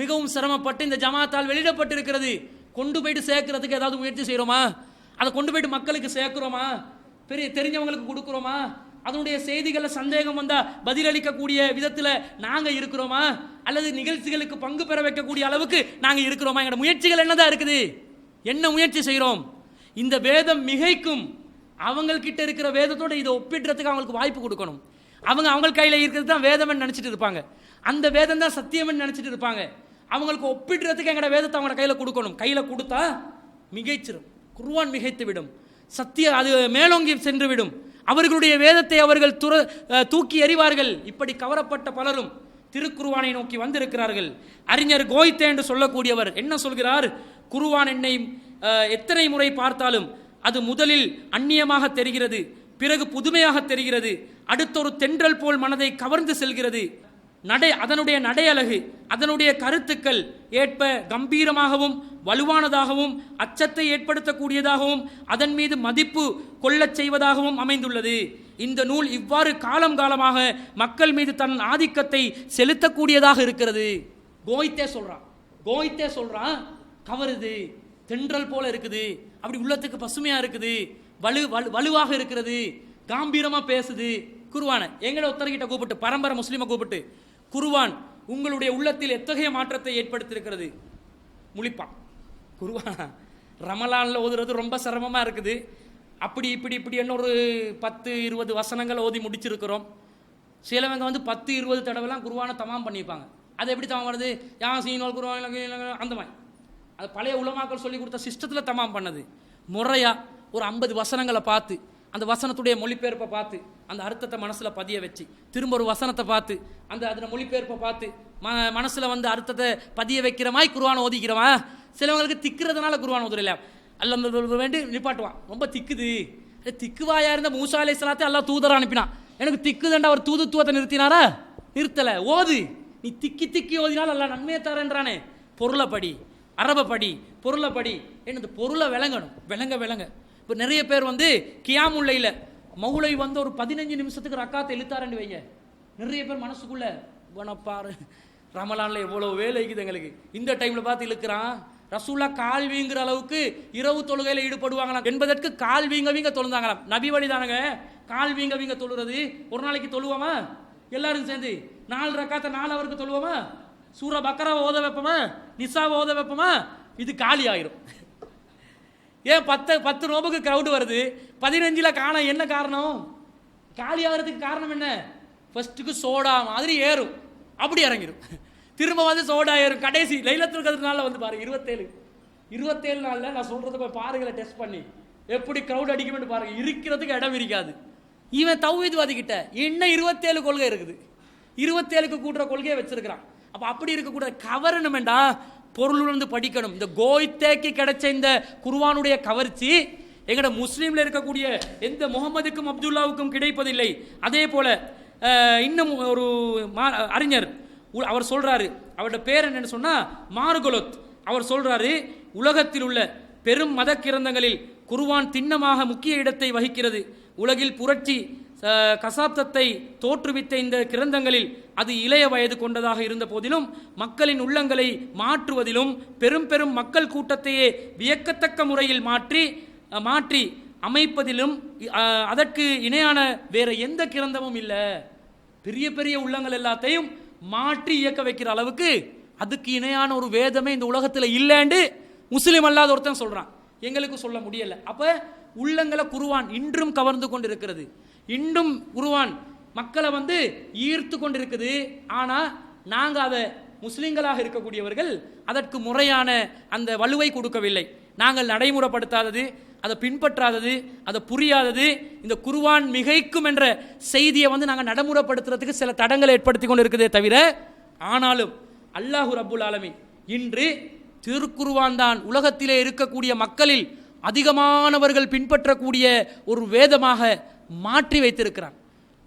மிகவும் சிரமப்பட்டு இந்த ஜமாத்தால் வெளியிடப்பட்டிருக்கிறது. கொண்டு போயிட்டு சேர்க்கறதுக்கு ஏதாவது முயற்சி செய்கிறோமா? அதை கொண்டு போயிட்டு மக்களுக்கு சேர்க்கிறோமா? பெரிய தெரிஞ்சவங்களுக்கு கொடுக்குறோமா? அதனுடைய செய்திகளை சந்தேகம் வந்தால் பதிலளிக்கக்கூடிய விதத்தில் நாங்கள் இருக்கிறோமா? அல்லது நிகழ்ச்சிகளுக்கு பங்கு பெற வைக்கக்கூடிய அளவுக்கு நாங்கள் இருக்கிறோமா? எங்களோட முயற்சிகள் என்னதான் இருக்குது? என்ன முயற்சி செய்கிறோம்? இந்த வேதம் மிகைக்கும். அவங்கக்கிட்ட இருக்கிற வேதத்தோடு இதை ஒப்பிடுறதுக்கு அவங்களுக்கு வாய்ப்பு கொடுக்கணும். அவங்க கையில் இருக்கிறது தான் வேதம்னு நினச்சிட்டு இருப்பாங்க, அந்த வேதம் தான் சத்தியம்னு நினச்சிட்டு இருப்பாங்க. அவங்களுக்கு ஒப்பிடுறதுக்கு எங்களோட வேதத்தை அவங்க கையில் கொடுக்கணும். கையில் கொடுத்தா மிகைச்சிடும், குர்ஆன் மிகைத்து விடும், சத்திய அது மேலோங்கி சென்று விடும். அவர்களுடைய வேதத்தை அவர்கள் தூக்கி எறிவார்கள். இப்படி கவரப்பட்ட பலரும் திருக்குர்ஆனை நோக்கி வந்திருக்கிறார்கள். அறிஞர் கோய்தே என்று சொல்லக்கூடியவர் என்ன சொல்கிறார்? குர்ஆன் என்னை எத்தனை முறை பார்த்தாலும் அது முதலில் அந்நியமாக தெரிகிறது, பிறகு புதுமையாக தெரிகிறது, அடுத்தொரு தென்றல் போல் மனதை கவர்ந்து செல்கிறது. அதனுடைய நடையழகு, அதனுடைய கருத்துக்கள் ஏற்ப கம்பீரமாகவும் வலுவானதாகவும் அச்சத்தை ஏற்படுத்தக்கூடியதாகவும் அதன் மீது மதிப்பு கொள்ளச் செய்வதாகவும் அமைந்துள்ளது. இந்த நூல் இவ்வாறு காலம் காலமாக மக்கள் மீது தன் ஆதிக்கத்தை செலுத்தக்கூடியதாக இருக்கிறது. கோய்தே சொல்றான் கவருது, தென்றல் போல இருக்குது, அப்படி உள்ளத்துக்கு பசுமையா இருக்குது, வலுவாக இருக்கிறது, காம்பீரமா பேசுது. குர்ஆனை எங்களை ஒருத்தர்கிட்ட கூப்பிட்டு, பரம்பரை முஸ்லீமை கூப்பிட்டு, குர்ஆன் உங்களுடைய உள்ளத்தில் எத்தகைய மாற்றத்தை ஏற்படுத்தியிருக்கிறது? முழிப்பான். குர்ஆன் ரமலானில் ஓதுறது ரொம்ப சிரமமாக இருக்குது. அப்படி இப்படி என்ன ஒரு 10-20 வசனங்கள் ஓதி முடிச்சிருக்கிறோம். சிலவங்க 10-20 தடவைலாம் குர்ஆனை தமாம் பண்ணிப்பாங்க. அது எப்படி தமாம் வருது? யாசீன் குர்ஆன் அந்த மாதிரி. அது பழைய உலமாக்கள் சொல்லி கொடுத்த சிஸ்டத்தில் தமாம் பண்ணது. முறையாக ஒரு 50 வசனங்களை பார்த்து, அந்த வசனத்துடைய மொழிபெயர்ப்பை பார்த்து, அந்த அர்த்தத்தை மனசில் பதிய வச்சு, திரும்ப ஒரு வசனத்தை பார்த்து, அதில் மொழிபெயர்ப்பை பார்த்து மனசில் அர்த்தத்தை பதிய வைக்கிற மாதிரி குர்ஆன் ஓதிக்கிறவன். சிலவங்களுக்கு திக்கிறதுனால குர்ஆன் ஓதுறல, அல்ல வேண்டி நிப்பாட்டுவான். ரொம்ப திக்குது, திக்குவாயா இருந்த மூசா அலைஹிஸ்ஸலாத்தை அல்லாஹ் தூதரை அனுப்பினான். எனக்கு திக்குதண்டா அவர் தூதுத்துவத்தை நிறுத்தினாரா? நிறுத்தலை. ஓது, நீ திக்கி ஓதினால் அல்லாஹ் நன்மையை தரேன்றானே. பொருளை படி, அரபை படி, பொருளை படி. என்னது பொருளை விளங்கணும், விளங்க. இப்போ நிறைய பேர் கியாமுல்லையில் மௌலை ஒரு 15 நிமிஷத்துக்கு ரக்காத்தை இழுத்தாரன்னு வைங்க, நிறைய பேர் மனசுக்குள்ள பாரு ரமலான்ல எவ்வளவு வேலை இருக்குது எங்களுக்கு, இந்த டைம்ல பார்த்து இழுக்கிறான். ரசூல்லா கால் வீங்குற அளவுக்கு இரவு தொழுகையில் ஈடுபடுவாங்களாம் என்பதற்கு கால் வீங்க தொழுந்தாங்களாம். நபி வழிதானங்க கால் வீங்க தொழுறது. ஒரு நாளைக்கு தொழுவோமா எல்லாரும் சேர்ந்து 4 ரக்காத்த 4 அவருக்கு தொழுவோமா? சூரா பக்கராவை ஓத வைப்போமா? நிசாவை ஓத வைப்போமா? இது காலி ஆயிரும். ஏன் 10 நோம்புக்கு கிரௌடு வருது, 15ல் காண என்ன காரணம்? காலி ஆகிறதுக்கு காரணம் என்ன? ஃபர்ஸ்ட்டுக்கு சோடா மாதிரி ஏறும், அப்படி இறங்கிடும், திரும்ப வந்து சோடா ஏறும். கடைசி லைலத்துல் கத்ர் நாளில் வந்து பாருங்க 27 நாளில் நான் சொல்றதை போய் பாருங்களேன், டெஸ்ட் பண்ணி எப்படி கிரௌட் அடிக்கும்னு பாருங்க. இருக்கிறதுக்கு இடம் இருக்காது. இவன் தௌஹீத்வாதிகிட்ட என்ன 27 கொள்கை இருக்குது, 27க்கு கூட்டுற கொள்கையை வச்சிருக்கிறான். அப்ப அப்படி இருக்கக்கூடாது. கவரணுமெண்டா பொருளுணர்ந்து படிக்கணும். இந்த கோய்த்தேக்கு கிடைச்ச இந்த குர்ஆனுடைய கவர்ச்சி எங்கட முஸ்லீம்ல இருக்கக்கூடிய எந்த முகமதுக்கும் அப்துல்லாவுக்கும் கிடைப்பதில்லை. அதே போல இன்னும் ஒரு அறிஞர் அவர் சொல்றாரு, அவருடைய பேர் என்னன்னு சொன்னா மார்கொலத். அவர் சொல்றாரு, உலகத்தில் உள்ள பெரும் மத கிரந்தங்களில் குர்ஆன் திண்ணமாக முக்கிய இடத்தை வகிக்கிறது. உலகில் புரட்சி கசாப்தத்தை தோற்றுவித்த இந்த கிரந்தங்களில் அது இளைய வயது கொண்டதாக இருந்த போதிலும் மக்களின் உள்ளங்களை மாற்றுவதிலும் பெரும் மக்கள் கூட்டத்தையே வியக்கத்தக்க முறையில் மாற்றி அமைப்பதிலும் அதற்கு இணையான வேற எந்த கிரந்தமும் இல்லை. பெரிய உள்ளங்கள் எல்லாத்தையும் மாற்றி இயக்க வைக்கிற அளவுக்கு அதுக்கு இணையான ஒரு வேதமே இந்த உலகத்தில் இல்லைன்னு முஸ்லீம் அல்லாத ஒருத்தன் சொல்றான். எங்களுக்கு சொல்ல முடியல. அப்ப உள்ளங்களை குர்ஆன் இன்றும் கவர்ந்து கொண்டு இருக்கிறது. இன்றும் குர்ஆன் மக்களை வந்து ஈர்த்து கொண்டிருக்குது. ஆனா நாங்க அதை முஸ்லிம்களாக இருக்கக்கூடியவர்கள் அதற்கு முறையான அந்த வலுவை கொடுக்கவில்லை. நாங்கள் நடைமுறைப்படுத்தாதது, அதை பின்பற்றாதது, அதை புரியாதது, இந்த குர்ஆன் மிகைக்கும் என்ற செய்தியை வந்து நாங்கள் நடைமுறைப்படுத்துறதுக்கு சில தடங்களை ஏற்படுத்தி கொண்டு இருக்குதே தவிர, ஆனாலும் அல்லாஹு ரப்புல் ஆலமீன் இன்று திருக்குர்ஆன் தான் உலகத்திலே இருக்கக்கூடிய மக்களில் அதிகமானவர்கள் பின்பற்றக்கூடிய ஒரு வேதமாக மாற்றி வைத்திருக்கிறான்.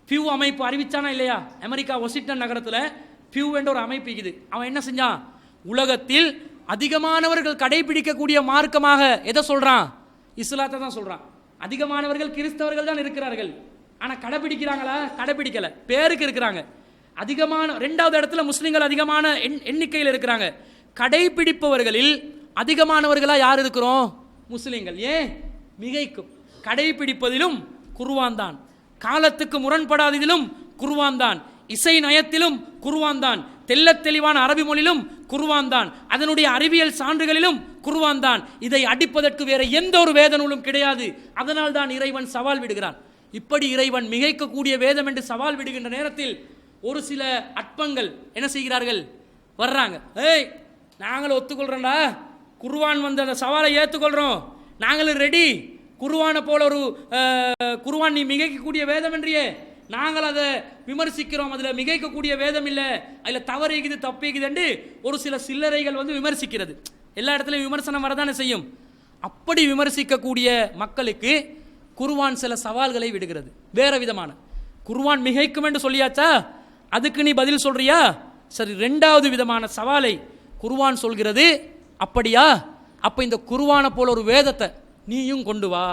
பியூ அமைப்பு அறிவிச்சானா இல்லையா? அமெரிக்கா வாஷிங்டன் நகரத்தில் பியூ என்ற ஒரு அமைப்பு இருக்குது. அவன் என்ன செஞ்சான்? உலகத்தில் அதிகமானவர்கள் கடைபிடிக்கக்கூடிய மார்க்கமாக எதை சொல்றான்? இஸ்லாத்தை தான் சொல்றான். அதிகமானவர்கள் கிறிஸ்தவர்கள் தான் இருக்கிறார்கள். ஆனா கடைபிடிக்கிறாங்களா? கடைபிடிக்கல, பேருக்கு இருக்கிறாங்க. அதிகமான 2வது இடத்துல முஸ்லிம்கள் அதிகமான எண்ணிக்கையில் இருக்கிறாங்க. கடைபிடிப்பவர்களில் அதிகமானவர்களா யார் இருக்கிறோம்? முஸ்லிம்கள். ஏன்? மிகைக்கும் கடைபிடிப்பதிலும் குர்ஆன் தான், காலத்துக்கு முரண்படாததிலும் குர்ஆன் தான், இசை நயத்திலும் குர்ஆன் தான், தெள்ளத் தெளிவான அரபி மொழியிலும் குர்ஆன் தான், அதனுடைய அறிவியல் சான்றுகளிலும் குர்ஆன் தான். இதை அடிப்பதற்கு வேற எந்த ஒரு வேத நூலும் கிடையாது. அதனால் தான் இறைவன் சவால் விடுகிறான். இப்படி இறைவன் மிகைக்கக்கூடிய வேதம் என்று சவால் விடுகின்ற நேரத்தில் ஒரு சில அற்பங்கள் என்ன செய்கிறார்கள்? வர்றாங்க. ஏய், நாங்களும் ஒத்துக்கொள்றோம்டா, குர்ஆன் வந்து அந்த சவாலை ஏற்றுக்கொள்றோம், நாங்களும் ரெடி, குர்ஆனை போல ஒரு குர்ஆன் நீ மிகைக்கக்கூடிய வேதம் என்றியே, நாங்கள் அதை விமர்சிக்கிறோம், அதில் மிகைக்கக்கூடிய வேதம் இல்லை, அதில் தவறிக்குது தப்பிக்குது என்று ஒரு சில சில்லறைகள் வந்து விமர்சிக்கிறது. எல்லா இடத்துலையும் விமர்சனம் வரதானே செய்யும். அப்படி விமர்சிக்கக்கூடிய மக்களுக்கு குர்ஆன் சில சவால்களை விடுகிறது. வேற விதமான குர்ஆன் மிகைக்கும் என்று சொல்லியாச்சா, அதுக்கு நீ பதில் சொல்றியா? சரி, 2வது விதமான சவாலை குர்ஆன் சொல்கிறது. அப்படியா? அப்ப இந்த குர்ஆனை போல ஒரு வேதத்தை நீயும் கொண்டு வா.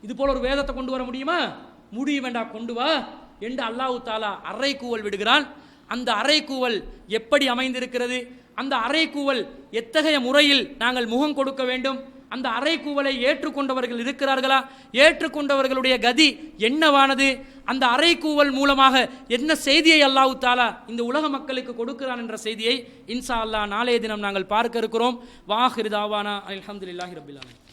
இது போல ஒரு வேதத்தை கொண்டு வர முடியுமா? முடியும் வேண்டாம், கொண்டு வா என்று அல்லாஹ் தஆலா அறைகூவல் விடுகிறான். அந்த அறைகூவல் எப்படி அமைந்திருக்கிறது? அந்த அறைகூவல் எத்தகைய முறையில் நாங்கள் முகம் கொடுக்க வேண்டும்? அந்த அறைகூவலை ஏற்றுக்கொண்டவர்கள் இருக்கிறார்களா? ஏற்றுக்கொண்டவர்களுடைய கதி என்னவானது? அந்த அறைகூவல் மூலமாக என்ன செய்தியை அல்லாஹ் தஆலா இந்த உலக மக்களுக்கு கொடுக்கிறான் என்ற செய்தியை இன்ஷா அல்லாஹ் நாளைய தினம் நாங்கள் பார்க்க இருக்கிறோம். வாஹிர் தாவானா அல்ஹம்துலில்லாஹி ரப்பில் ஆலமீன்.